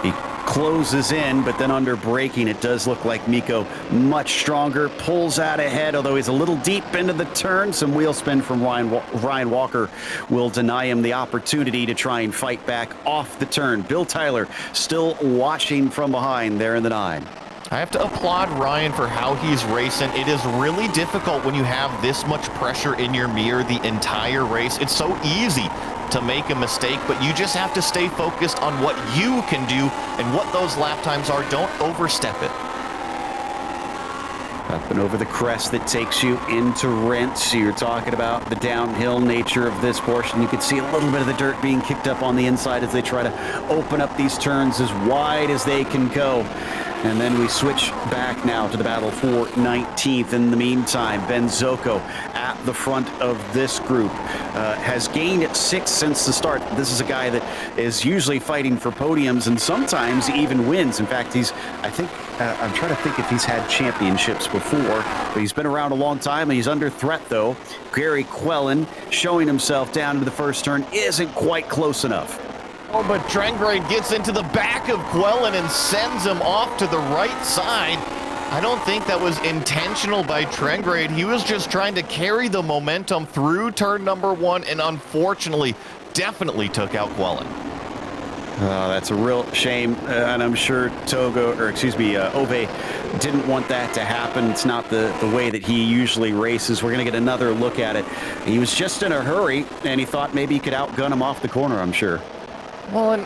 He closes in, but then under braking, it does look like Miko much stronger, pulls out ahead, although he's a little deep into the turn. Some wheel spin from Ryan Walker will deny him the opportunity to try and fight back off the turn. Bill Tyler still watching from behind there in the 9. I have to applaud Ryan for how he's racing. It is really difficult when you have this much pressure in your mirror the entire race. It's so easy to make a mistake, but you just have to stay focused on what you can do and what those lap times are. Don't overstep it. Up and over the crest that takes you into Rents. You're talking about the downhill nature of this portion. You can see a little bit of the dirt being kicked up on the inside as they try to open up these turns as wide as they can go. And then we switch back now to the battle for 19th. In the meantime, Ben Zocco at the front of this group has gained 6 since the start. This is a guy that is usually fighting for podiums and sometimes even wins. In fact, I'm trying to think if he's had championships before, but he's been around a long time and he's under threat though. Gary Quellen showing himself down into the first turn isn't quite close enough. Oh, but Trengrade gets into the back of Quellen and sends him off to the right side. I don't think that was intentional by Trengrade. He was just trying to carry the momentum through turn number 1 and unfortunately definitely took out Quellen. That's a real shame, and I'm sure Ove didn't want that to happen. It's not the way that he usually races. We're going to get another look at it. He was just in a hurry, and he thought maybe he could outgun him off the corner, I'm sure. Well, and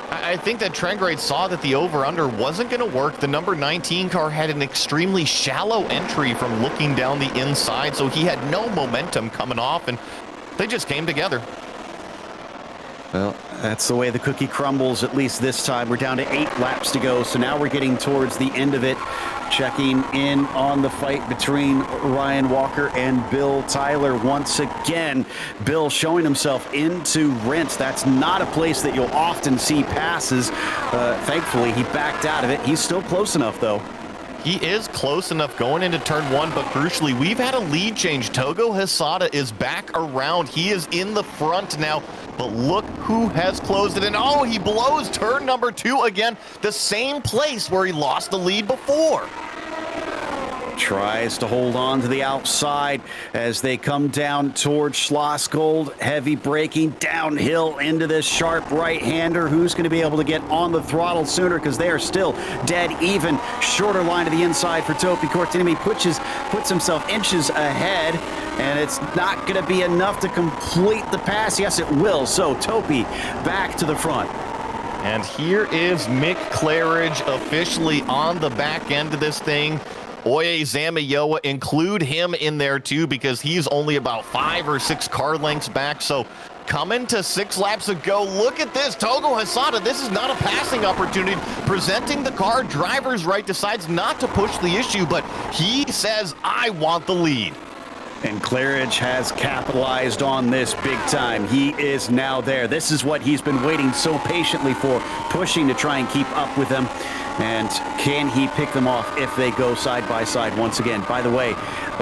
I think that Trengrade saw that the over-under wasn't going to work. The number 19 car had an extremely shallow entry from looking down the inside, so he had no momentum coming off, and they just came together. Well, that's the way the cookie crumbles, at least this time. We're down to 8 laps to go, so now we're getting towards the end of it. Checking in on the fight between Ryan Walker and Bill Tyler once again. Bill showing himself into Rents. That's not a place that you'll often see passes. Thankfully, he backed out of it. He's still close enough, though. He is close enough going into turn 1, but crucially, we've had a lead change. Togo Hisada is back around. He is in the front now, but look who has closed it. And oh, he blows turn number 2 again, the same place where he lost the lead before. Tries to hold on to the outside as they come down towards Schlossgold. Heavy braking downhill into this sharp right-hander. Who's going to be able to get on the throttle sooner because they are still dead even. Shorter line to the inside for Topi Kortiniemi. Puts himself inches ahead, and it's not going to be enough to complete the pass. Yes, it will. So Topi back to the front. And here is Mick Claridge officially on the back end of this thing. Oye Zamayoa, include him in there too because he's only about 5 or 6 car lengths back. So coming to 6 laps ago, look at this. Togo Hisada, this is not a passing opportunity. Presenting the car, driver's right, decides not to push the issue, but he says, I want the lead. And Claridge has capitalized on this big time. He is now there. This is what he's been waiting so patiently for, pushing to try and keep up with them. And can he pick them off if they go side by side once again? By the way,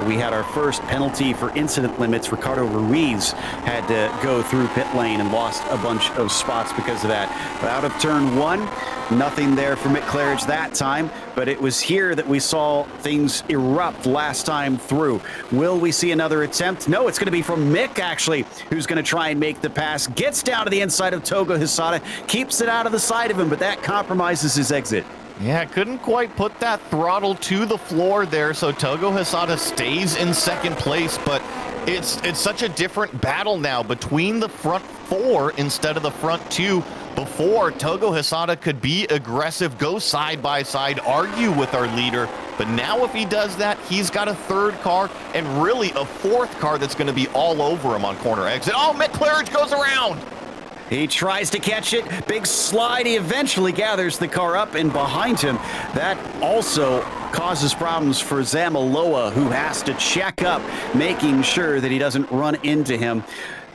we had our first penalty for incident limits. Ricardo Ruiz had to go through pit lane and lost a bunch of spots because of that. But out of turn 1, nothing there for Mick Claridge that time, but it was here that we saw things erupt last time through. Will we see another attempt? No, it's going to be from Mick, actually, who's going to try and make the pass. Gets down to the inside of Togo Hisada, keeps it out of the side of him, but that compromises his exit. Yeah, couldn't quite put that throttle to the floor there, so Togo Hisada stays in second place, but It's such a different battle now between the front four instead of the front two. Before, Togo Hisada could be aggressive, go side by side, argue with our leader. But now if he does that, he's got a third car and really a fourth car that's going to be all over him on corner exit. Oh, Mick Claridge goes around. He tries to catch it. Big slide. He eventually gathers the car up, and behind him, that also causes problems for Zamaloa, who has to check up, making sure that he doesn't run into him.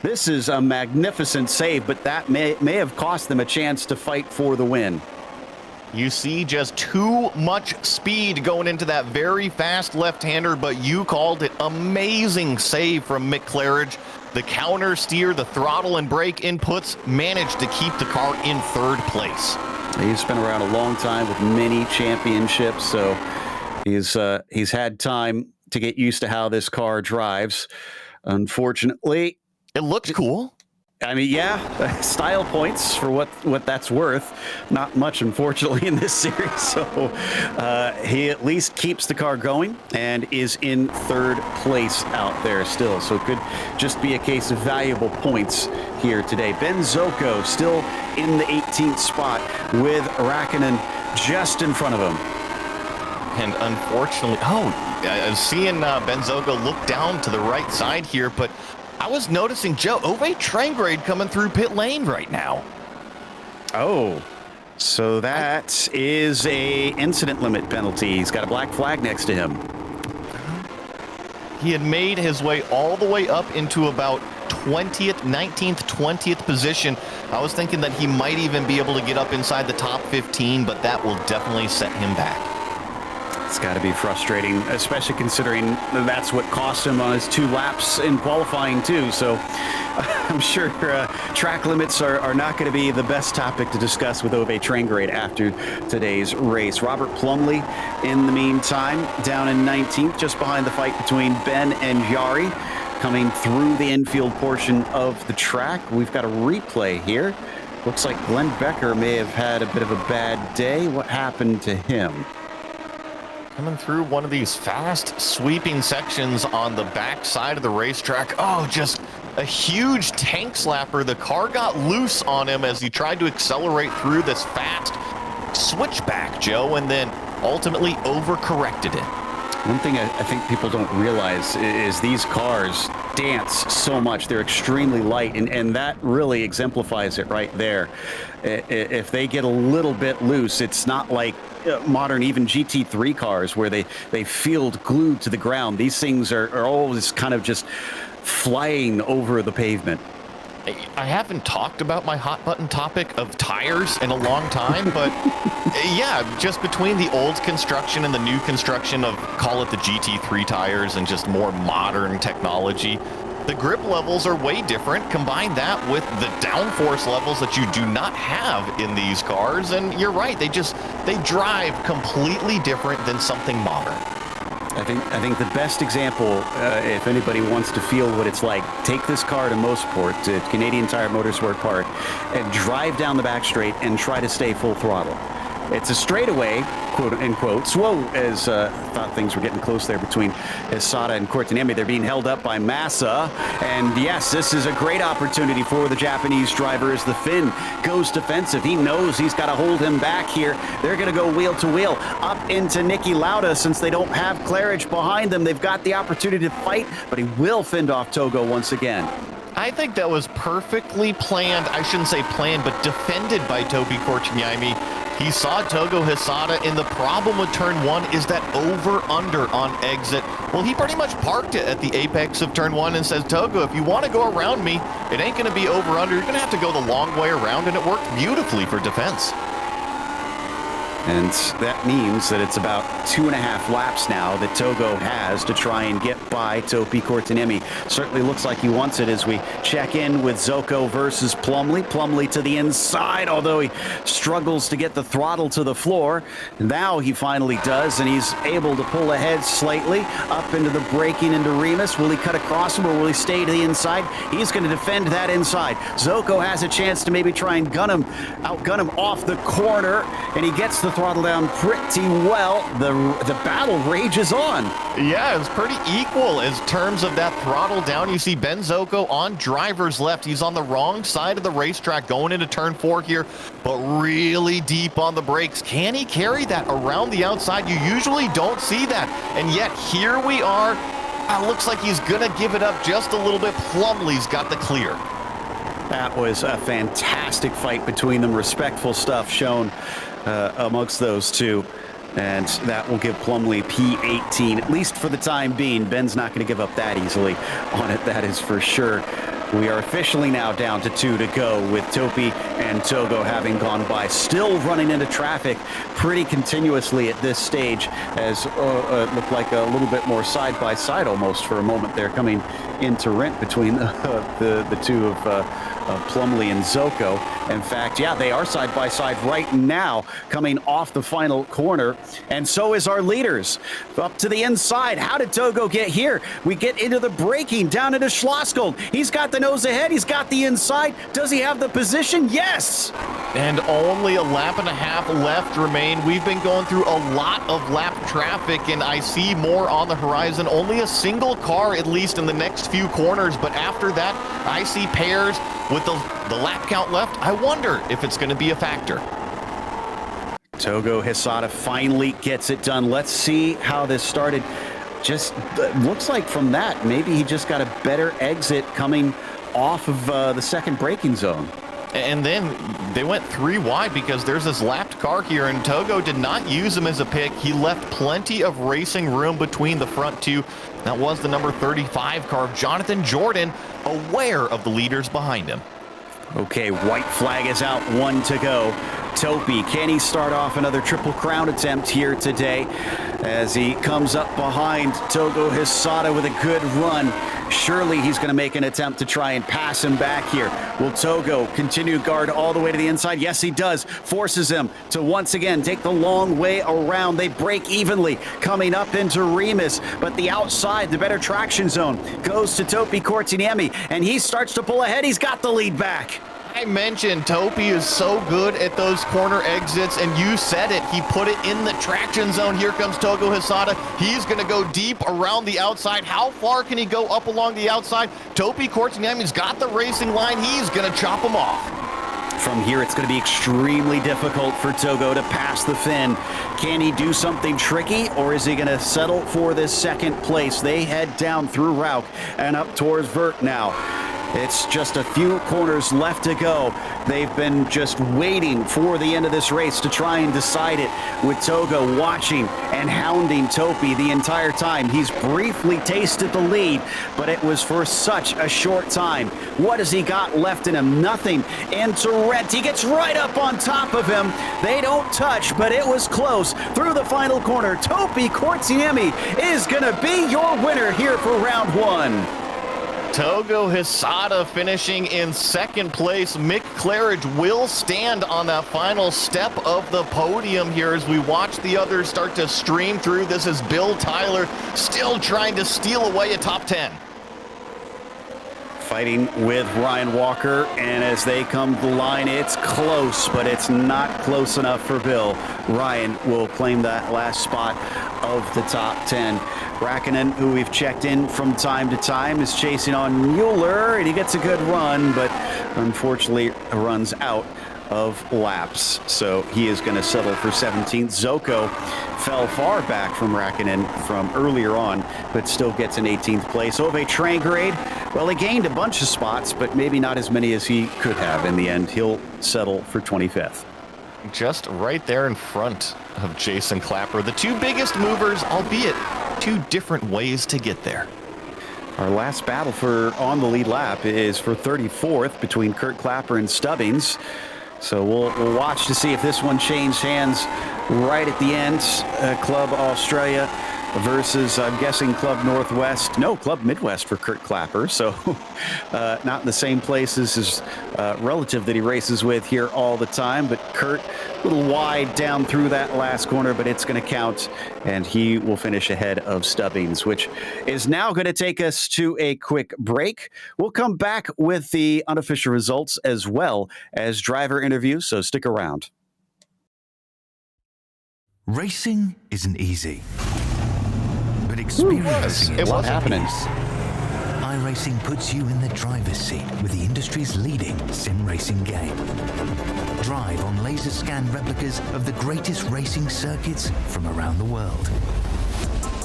This is a magnificent save, but that may have cost them a chance to fight for the win. You see just too much speed going into that very fast left-hander, but you called it. Amazing save from Mick Claridge. The counter steer, the throttle and brake inputs managed to keep the car in third place. He's been around a long time with many championships, so he's had time to get used to how this car drives. Unfortunately, it looked cool. I mean, yeah, style points for what that's worth. Not much, unfortunately, in this series. So he at least keeps the car going and is in third place out there still. So it could just be a case of valuable points here today. Ben Zocco still in the 18th spot with Räikkönen just in front of him. And unfortunately, seeing Ben Zocco look down to the right side here, but I was noticing, Joe, Ove Trangrade coming through pit lane right now. Oh, so that is a incident limit penalty. He's got a black flag next to him. He had made his way all the way up into about 20th, 19th, 20th position. I was thinking that he might even be able to get up inside the top 15, but that will definitely set him back. It's got to be frustrating, especially considering that's what cost him on his 2 laps in qualifying too. So I'm sure track limits are not going to be the best topic to discuss with Ove Trangrade after today's race. Robert Plumley, in the meantime, down in 19th, just behind the fight between Ben and Jari, coming through the infield portion of the track. We've got a replay here. Looks like Glenn Becker may have had a bit of a bad day. What happened to him? Coming through one of these fast sweeping sections on the back side of the racetrack. Oh, just a huge tank slapper. The car got loose on him as he tried to accelerate through this fast switchback, Joe, and then ultimately overcorrected it. One thing I think people don't realize is these cars dance so much. They're extremely light, and that really exemplifies it right there. If they get a little bit loose, it's not like modern even GT3 cars where they feel glued to the ground. These things are always kind of just flying over the pavement. I haven't talked about my hot button topic of tires in a long time, but yeah, just between the old construction and the new construction of, call it the GT3 tires and just more modern technology, the grip levels are way different. Combine that with the downforce levels that you do not have in these cars, and you're right, they drive completely different than something modern. I think the best example, if anybody wants to feel what it's like, take this car to Motorsport, to Canadian Tire Motorsport Park, and drive down the back straight and try to stay full throttle. It's a straightaway, quote unquote. Whoa, as thought things were getting close there between Hisada and Courtney. They're being held up by Massa. And yes, this is a great opportunity for the Japanese driver as the Finn goes defensive. He knows he's got to hold him back here. They're going to go wheel to wheel up into Niki Lauda. Since they don't have Claridge behind them, they've got the opportunity to fight, but he will fend off Togo once again. I think that was perfectly planned. I shouldn't say planned, but defended by Topi Kotkaniemi. He saw Togo Hisada, and the problem with turn 1 is that over-under on exit. Well, he pretty much parked it at the apex of turn 1 and says, Togo, if you want to go around me, it ain't going to be over-under. You're going to have to go the long way around, and it worked beautifully for defense. And that means that it's about 2.5 laps now that Togo has to try and get by Topi Kotkaniemi. Certainly looks like he wants it as we check in with Zocco versus Plumley. Plumley to the inside, although he struggles to get the throttle to the floor. Now he finally does, and he's able to pull ahead slightly up into the braking into Remus. Will he cut across him, or will he stay to the inside? He's going to defend that inside. Zocco has a chance to maybe try and outgun him off the corner, and he gets the throttle down pretty well. The battle rages on. Yeah, it's pretty equal in terms of that throttle down. You see Ben Zocco on driver's left. He's on the wrong side of the racetrack going into turn 4 here, but really deep on the brakes. Can he carry that around the outside? You usually don't see that, and yet here we are. Looks like he's gonna give it up just a little bit. Plumlee's got the clear. That was a fantastic fight between them. Respectful stuff shown amongst those two. And that will give Plumlee P18, at least for the time being. Ben's not going to give up that easily on it, that is for sure. We are officially now down to 2 to go, with Topi and Togo having gone by. Still running into traffic pretty continuously at this stage, as it looked like a little bit more side-by-side almost for a moment there, coming into rent between the two of Plumlee and Zocco. In fact, yeah, they are side-by-side right now, coming off the final corner, and so is our leaders. Up to the inside. How did Togo get here? We get into the braking, down into Schlosskold. He's got the nose ahead. He's got the inside. Does he have the position? Yes! And only a lap and a half left remain. We've been going through a lot of lap traffic, and I see more on the horizon. Only a single car, at least in the next few corners, but after that, I see pairs with the lap count left. I wonder if it's going to be a factor. Togo Hisada finally gets it done. Let's see how this started. Just looks like from that, maybe he just got a better exit coming off of the second braking zone. And then they went 3 wide because there's this lapped car here, and Togo did not use him as a pick. He left plenty of racing room between the front two. That was the number 35 car of Jonathan Jordan, aware of the leaders behind him. Okay, white flag is out, 1 to go. Topi, can he start off another Triple Crown attempt here today as he comes up behind Togo Hisada with a good run? Surely he's going to make an attempt to try and pass him back here. Will Togo continue guard all the way to the inside? Yes, he does. Forces him to once again take the long way around. They break evenly coming up into Remus, but the outside, the better traction zone, goes to Topi Kortiniemi, and he starts to pull ahead. He's got the lead back. I mentioned Topi is so good at those corner exits, and you said it. He put it in the traction zone. Here comes Togo Hisada. He's going to go deep around the outside. How far can he go up along the outside? Topi Kortiniemi's got the racing line. He's going to chop him off. From here, it's going to be extremely difficult for Togo to pass the Finn. Can he do something tricky, or is he going to settle for this second place? They head down through Rauk and up towards Vert now. It's just a few corners left to go. They've been just waiting for the end of this race to try and decide it, with Togo watching and hounding Topi the entire time. He's briefly tasted the lead, but it was for such a short time. What has he got left in him? Nothing. Into Rent. He gets right up on top of him. They don't touch, but it was close. Through the final corner, Topi Kortiniemi is going to be your winner here for round 1. Togo Hisada finishing in second place. Mick Claridge will stand on that final step of the podium here as we watch the others start to stream through. This is Bill Tyler still trying to steal away a top 10. Fighting with Ryan Walker, and as they come to the line, it's close, but it's not close enough for Bill. Ryan will claim that last spot of the top 10. Räikkönen, who we've checked in from time to time, is chasing on Mueller, and he gets a good run, but unfortunately runs out of laps. So he is going to settle for 17th. Zocco fell far back from Räikkönen from earlier on, but still gets an 18th place. Ove Trangrade, well, he gained a bunch of spots, but maybe not as many as he could have in the end. He'll settle for 25th. Just right there in front of Jason Clapper. The two biggest movers, albeit two different ways to get there. Our last battle for on the lead lap is for 34th between Kurt Clapper and Stubbings. So we'll watch to see if this one changed hands right at the end. Club Australia versus, I'm guessing, Club Northwest. No, Club Midwest for Kurt Clapper. So not in the same places as relative that he races with here all the time. But Kurt, a little wide down through that last corner, but it's going to count. And he will finish ahead of Stubbings, which is now going to take us to a quick break. We'll come back with the unofficial results as well as driver interviews. So stick around. Racing isn't easy, but experiencing it was happening. iRacing puts you in the driver's seat with the industry's leading sim racing game. Drive on laser scan replicas of the greatest racing circuits from around the world.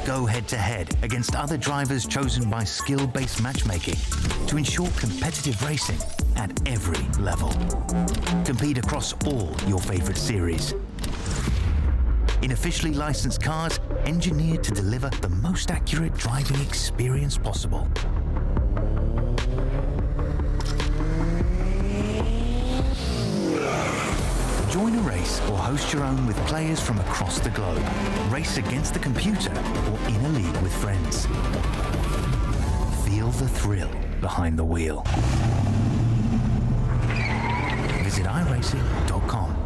Go head-to-head against other drivers chosen by skill-based matchmaking to ensure competitive racing at every level. Compete across all your favorite series. In officially licensed cars, engineered to deliver the most accurate driving experience possible. Join a race or host your own with players from across the globe. Race against the computer or in a league with friends. Feel the thrill behind the wheel. Visit iRacing.com.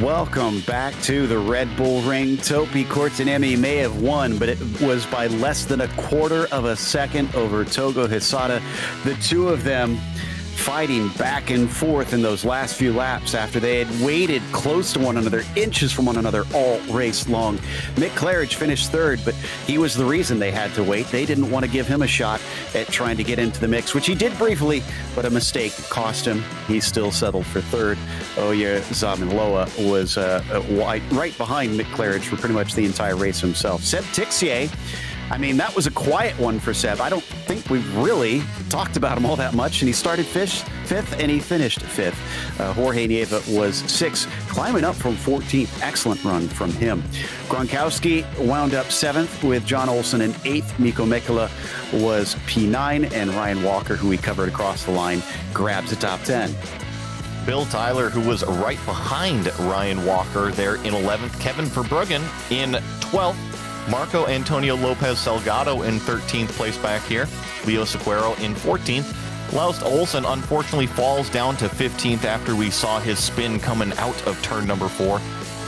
Welcome back to the Red Bull Ring. Topi Kortaniemi may have won, but it was by less than a quarter of a second over Togo Hisada. The two of them fighting back and forth in those last few laps after they had waited close to one another, inches from one another all race long. Mick Claridge finished third, but he was the reason they had to wait. They didn't want to give him a shot at trying to get into the mix, which he did briefly, but a mistake cost him. He still settled for third. Oya Zamanloa was right behind Mick Claridge for pretty much the entire race himself. Seb Tixier, I mean, that was a quiet one for Seb. I don't think we've really talked about him all that much. And he started fifth, and he finished fifth. Jorge Nieva was sixth, climbing up from 14th. Excellent run from him. Gronkowski wound up seventh with John Olsen in eighth. Mikko Mekala was P9, and Ryan Walker, who we covered across the line, grabs the top 10. Bill Tyler, who was right behind Ryan Walker there in 11th. Kevin Verbruggen in 12th. Marco Antonio Lopez Salgado in 13th place back here. Leo Sequeiro in 14th. Laust Olsen unfortunately falls down to 15th after we saw his spin coming out of turn number 4.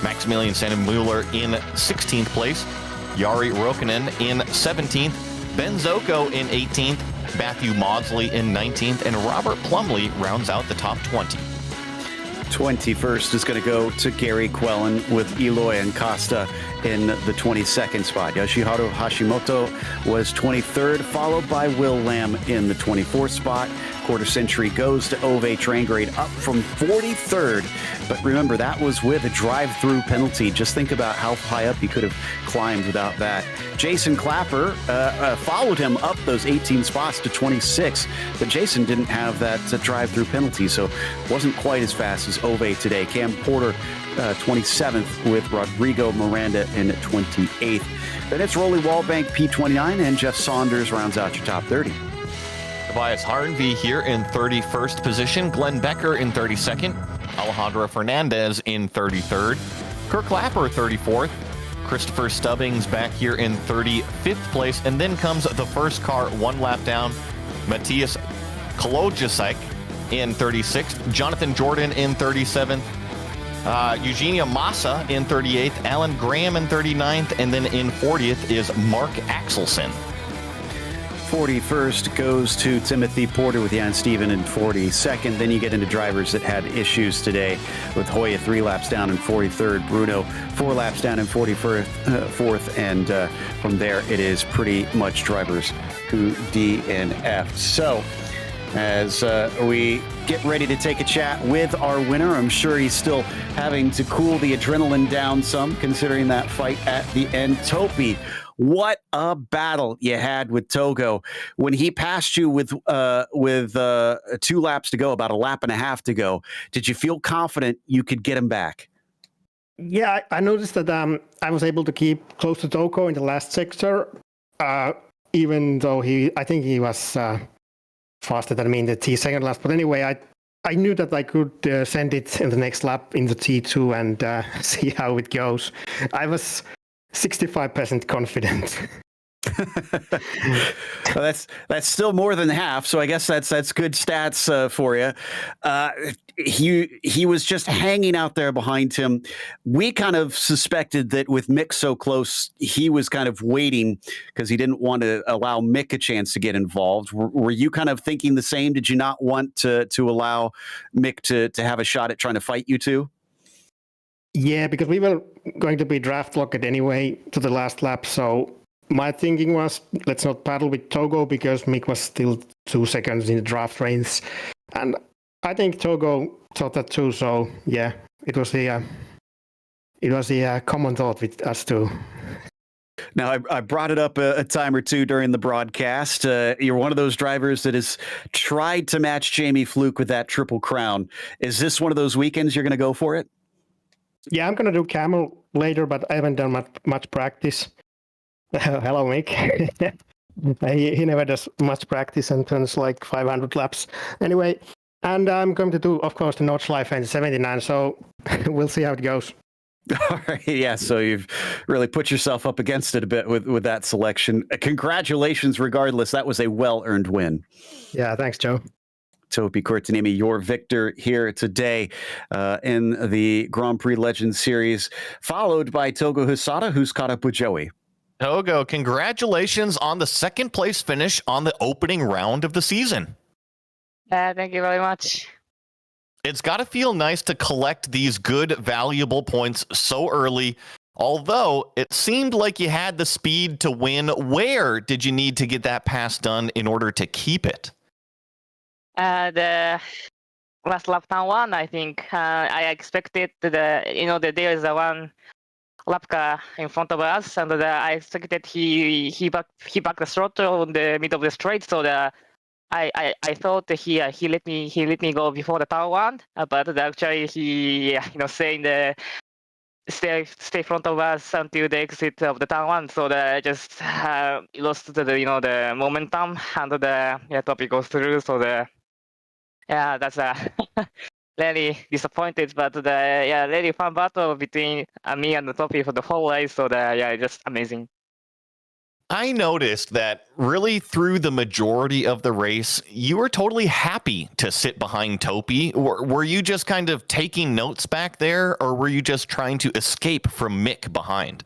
Maximilian Sandmuller in 16th place. Jari Roukanen in 17th. Ben Zoko in 18th. Matthew Maudsley in 19th. And Robert Plumley rounds out the top 20. 21st is going to go to Gary Quellen with Eloy and Costa in the 22nd spot. Yoshiharu Hashimoto was 23rd, followed by Will Lamb in the 24th spot. Quarter century goes to Ove Trangrade up from 43rd. But remember, that was with a drive-through penalty. Just think about how high up he could have climbed without that. Jason Clapper followed him up those 18 spots to 26, but Jason didn't have that drive-through penalty, so wasn't quite as fast as Ove today. Cam Porter 27th with Rodrigo Miranda in 28th. Then it's Rolly Wallbank P29, and Jeff Saunders rounds out your top 30. Tobias Harnvey here in 31st position. Glenn Becker in 32nd. Alejandro Fernandez in 33rd. Kirk Lapper 34th. Christopher Stubbings back here in 35th place. And then comes the first car one lap down. Matthias Kolojacek in 36th. Jonathan Jordan in 37th. Eugenia Massa in 38th. Alan Graham in 39th. And then in 40th is Mark Axelson. 41st goes to Timothy Porter with Jan Steven in 42nd. Then you get into drivers that had issues today with Hoya 3 laps down in 43rd, Bruno 4 laps down in 44th, and from there it is pretty much drivers who D and F. So as we get ready to take a chat with our winner, I'm sure he's still having to cool the adrenaline down some, considering that fight at the end. Topi, what a battle you had with Togo when he passed you with 2 laps to go, about a lap and a half to go. Did you feel confident you could get him back? Yeah, I noticed that I was able to keep close to Togo in the last sector, even though I think he was faster than me in the T2 lap. But anyway, I knew that I could send it in the next lap in the T2 and see how it goes. I was 65% confident. Well, that's still more than half. So I guess that's good stats for you. He was just hanging out there behind him. We kind of suspected that with Mick so close, he was kind of waiting because he didn't want to allow Mick a chance to get involved. Were you kind of thinking the same? Did you not want to allow Mick to have a shot at trying to fight you two? Yeah, because we were going to be draft locked anyway to the last lap. So my thinking was, let's not battle with Togo because Mick was still 2 seconds in the draft range. And I think Togo thought that too. So yeah, it was the common thought with us two. Now, I brought it up a time or two during the broadcast. You're one of those drivers that has tried to match Jamie Fluke with that Triple Crown. Is this one of those weekends you're going to go for it? Yeah, I'm going to do Camel later, but I haven't done much practice. Hello, Mick. He never does much practice and turns like 500 laps. Anyway, and I'm going to do, of course, the Notch Life and 79, so we'll see how it goes. All right, yeah, so you've really put yourself up against it a bit with that selection. Congratulations, regardless. That was a well-earned win. Yeah, thanks, Joe. Topi Kortaniemi, your victor here today in the Grand Prix Legends Series, followed by Togo Hisada, who's caught up with Joey. Togo, congratulations on the second place finish on the opening round of the season. Thank you very much. It's got to feel nice to collect these good, valuable points so early, although it seemed like you had the speed to win. Where did you need to get that pass done in order to keep it? The last lap turn one, I think. I expected there is a one lap car in front of us, and I expected he backed the throttle in the middle of the straight, so I thought that he let me go before the turn one, but actually he saying the stay front of us until the exit of the turn one, so I just lost the momentum, and the topic goes through, so that's really disappointed, but really fun battle between me and the topic for the whole race, so just amazing. I noticed that really through the majority of the race, you were totally happy to sit behind Topi. Were you just kind of taking notes back there, or were you just trying to escape from Mick behind?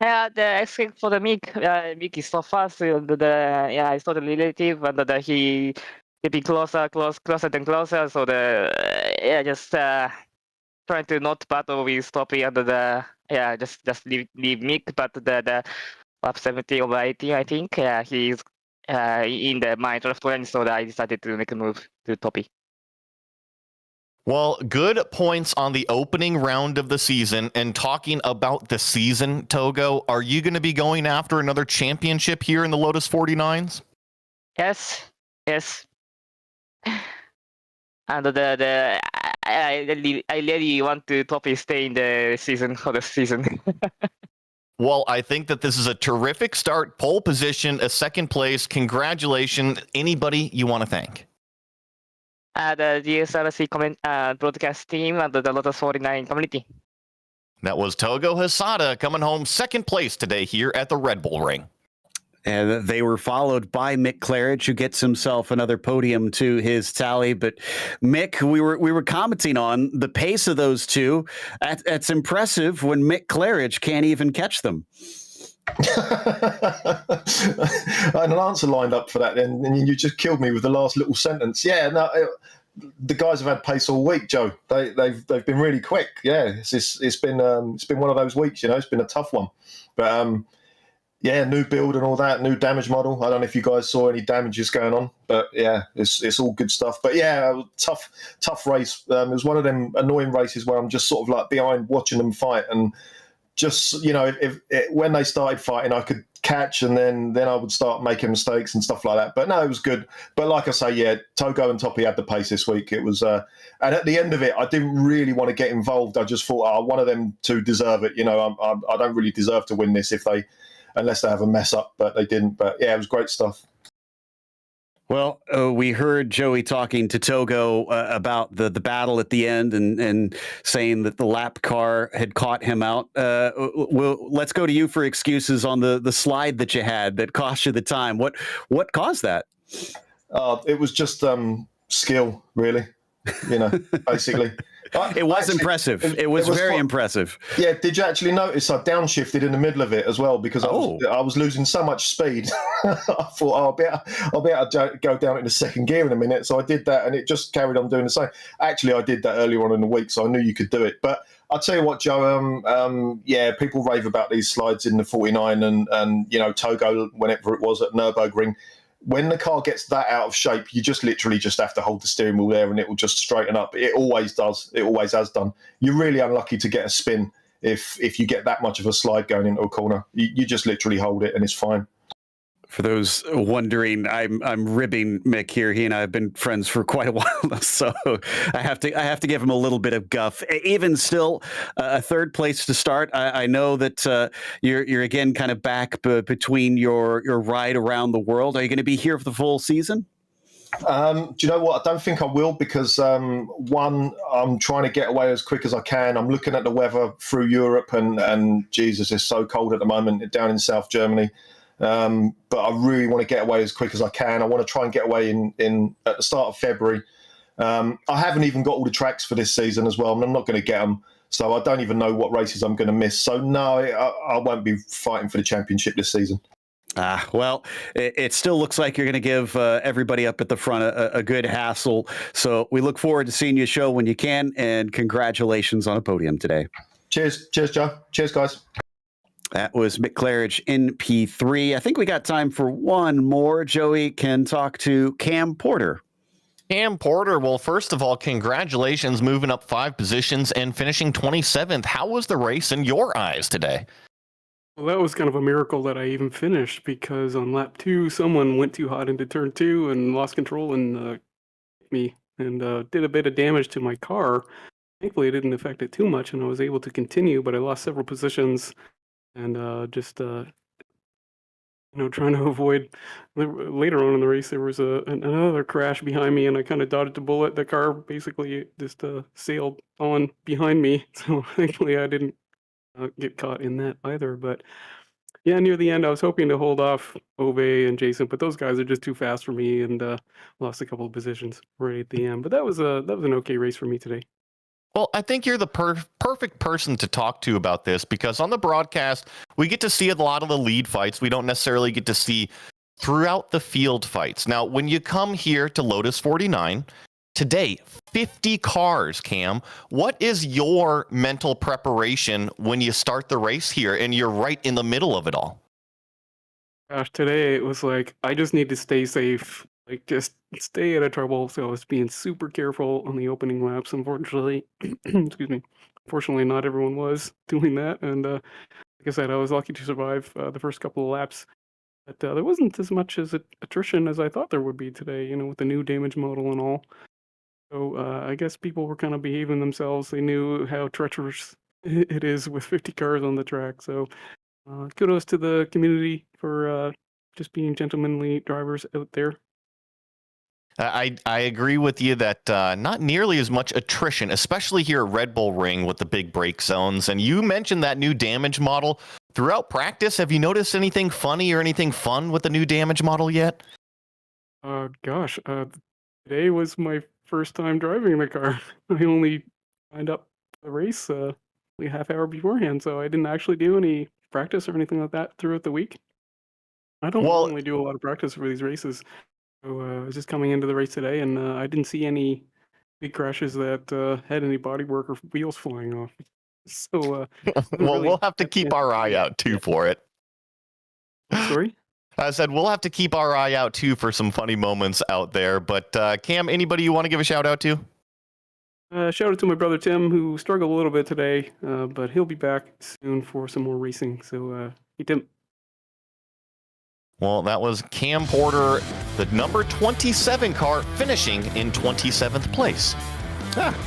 The escape for the Mick. Mick is so fast. It's totally relative, and he getting closer and closer. So just trying to not battle with Topi, and just leave Mick, but the lap 70 over 80, I think. He's in my draft range, so I decided to make a move to Topi. Well, good points on the opening round of the season. And talking about the season, Togo, are you going to be going after another championship here in the Lotus 49s? Yes. And I really want to Topi stay in the season for the season. Well, I think that this is a terrific start. Pole position, a second place. Congratulations. Anybody you want to thank? The GSRC broadcast team and the Lotus 49 community. That was Togo Hisada coming home second place today here at the Red Bull Ring. And they were followed by Mick Claridge, who gets himself another podium to his tally. But Mick, we were commenting on the pace of those two. That's impressive when Mick Claridge can't even catch them. I had an answer lined up for that, and you just killed me with the last little sentence. Yeah, no, the guys have had pace all week, Joe. They've been really quick. Yeah, it's been one of those weeks. It's been a tough one, but. Yeah, new build and all that, new damage model. I don't know if you guys saw any damages going on, but yeah, it's all good stuff. But yeah, tough race. It was one of them annoying races where I'm just sort of like behind watching them fight, and just when they started fighting, I could catch, and then I would start making mistakes and stuff like that. But no, it was good. But like I say, yeah, Togo and Topi had the pace this week. It was, and at the end of it, I didn't really want to get involved. I just thought, one of them two deserve it. I don't really deserve to win this unless they have a mess up, but they didn't. But yeah, it was great stuff. Well, we heard Joey talking to Togo about the battle at the end and saying that the lap car had caught him out. Let's go to you for excuses on the slide that you had that cost you the time. What caused that? It was just skill, really. Basically. It was impressive. It was very impressive. Yeah, did you actually notice I downshifted in the middle of it as well because I was losing so much speed? I thought, I'll be able to go down into second gear in a minute. So I did that, and it just carried on doing the same. Actually, I did that earlier on in the week, so I knew you could do it. But I'll tell you what, Joe. People rave about these slides in the 49 and Togo, whenever it was at Nürburgring. When the car gets that out of shape, you just literally just have to hold the steering wheel there and it will just straighten up. It always does. It always has done. You're really unlucky to get a spin if you get that much of a slide going into a corner. You just literally hold it and it's fine. For those wondering, I'm ribbing Mick here. He and I have been friends for quite a while, so I have to give him a little bit of guff. Even still, a third place to start. I know that you're again kind of back between your ride around the world. Are you going to be here for the full season? Do you know what? I don't think I will because one, I'm trying to get away as quick as I can. I'm looking at the weather through Europe, and Jesus, it's so cold at the moment down in South Germany. But I really want to get away as quick as I can. I want to try and get away in at the start of February. I haven't even got all the tracks for this season as well, and I'm not going to get them. So I don't even know what races I'm going to miss. So no, I won't be fighting for the championship this season. Well, it still looks like you're going to give everybody up at the front a good hassle. So we look forward to seeing you show when you can, and congratulations on a podium today. Cheers, Joe. Cheers, guys. That was Mick Claridge in P3. I think we got time for one more. Joey can talk to Cam Porter. Cam Porter, well, first of all, congratulations moving up 5 positions and finishing 27th. How was the race in your eyes today? Well, that was kind of a miracle that I even finished because on lap 2, someone went too hot into turn 2 and lost control and hit me and did a bit of damage to my car. Thankfully, it didn't affect it too much and I was able to continue, but I lost several positions. And trying to avoid. Later on in the race, there was another crash behind me, and I kind of dodged a bullet. The car basically just sailed on behind me, so thankfully I didn't get caught in that either. But yeah, near the end, I was hoping to hold off Ove and Jason, but those guys are just too fast for me, and lost a couple of positions right at the end. But that was an okay race for me today. Well, I think you're the perfect person to talk to about this because on the broadcast, we get to see a lot of the lead fights. We don't necessarily get to see throughout the field fights. Now, when you come here to Lotus 49, today, 50 cars, Cam, what is your mental preparation when you start the race here and you're right in the middle of it all? Gosh, today it was like, I just need to stay safe. Like, just stay out of trouble. So I was being super careful on the opening laps. Unfortunately, excuse me. Unfortunately, not everyone was doing that. And like I said, I was lucky to survive the first couple of laps. But there wasn't as much as attrition as I thought there would be today, with the new damage model and all. So I guess people were kind of behaving themselves. They knew how treacherous it is with 50 cars on the track. So kudos to the community for just being gentlemanly drivers out there. I agree with you that not nearly as much attrition, especially here at Red Bull Ring with the big brake zones. And you mentioned that new damage model throughout practice. Have you noticed anything funny or anything fun with the new damage model yet? Today was my first time driving the car. I only signed up for the race a half hour beforehand, so I didn't actually do any practice or anything like that throughout the week. I don't normally do a lot of practice for these races. So I was just coming into the race today, and I didn't see any big crashes that had any bodywork or wheels flying off. So, well, we'll have to keep our eye out too for it. Sorry? I said we'll have to keep our eye out too for some funny moments out there. But Cam, anybody you want to give a shout out to? Shout out to my brother Tim, who struggled a little bit today, but he'll be back soon for some more racing. So, hey, Tim. Well, that was Cam Porter, the number 27 car, finishing in 27th place.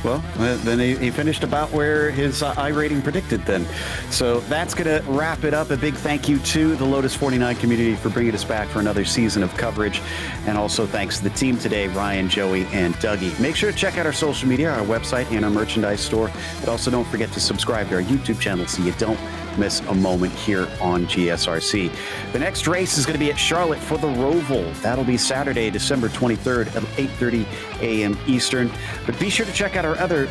Well, then he finished about where his iRating predicted then. So that's going to wrap it up. A big thank you to the Lotus 49 community for bringing us back for another season of coverage. And also thanks to the team today, Ryan, Joey, and Dougie. Make sure to check out our social media, our website, and our merchandise store. But also don't forget to subscribe to our YouTube channel so you don't miss a moment here on GSRC. The next race is going to be at Charlotte for the Roval. That'll be Saturday, December 23rd at 8:30 a.m. Eastern. But be sure to check out our other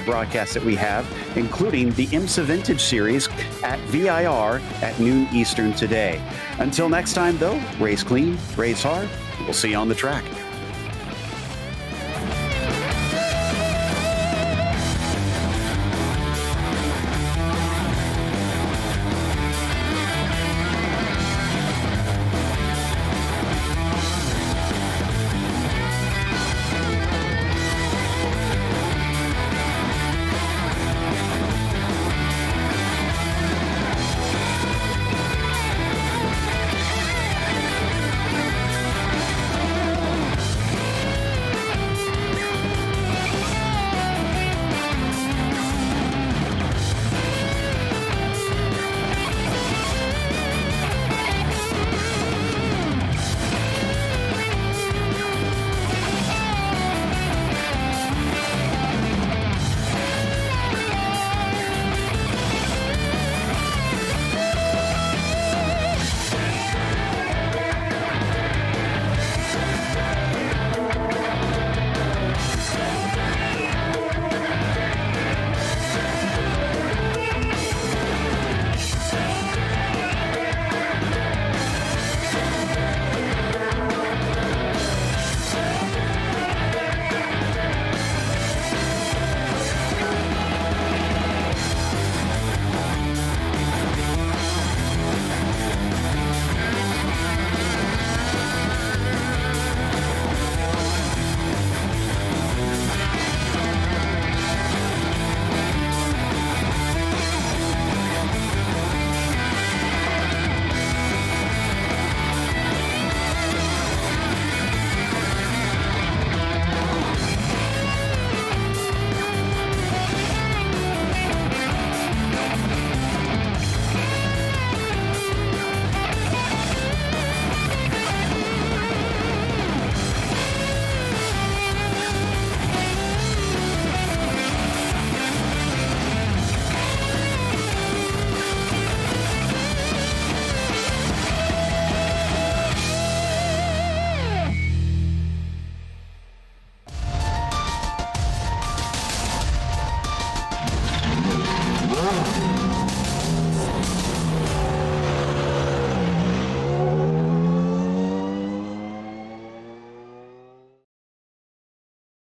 broadcasts that we have, including the IMSA Vintage Series at VIR at noon Eastern today. Until next time, though, race clean, race hard. We'll see you on the track.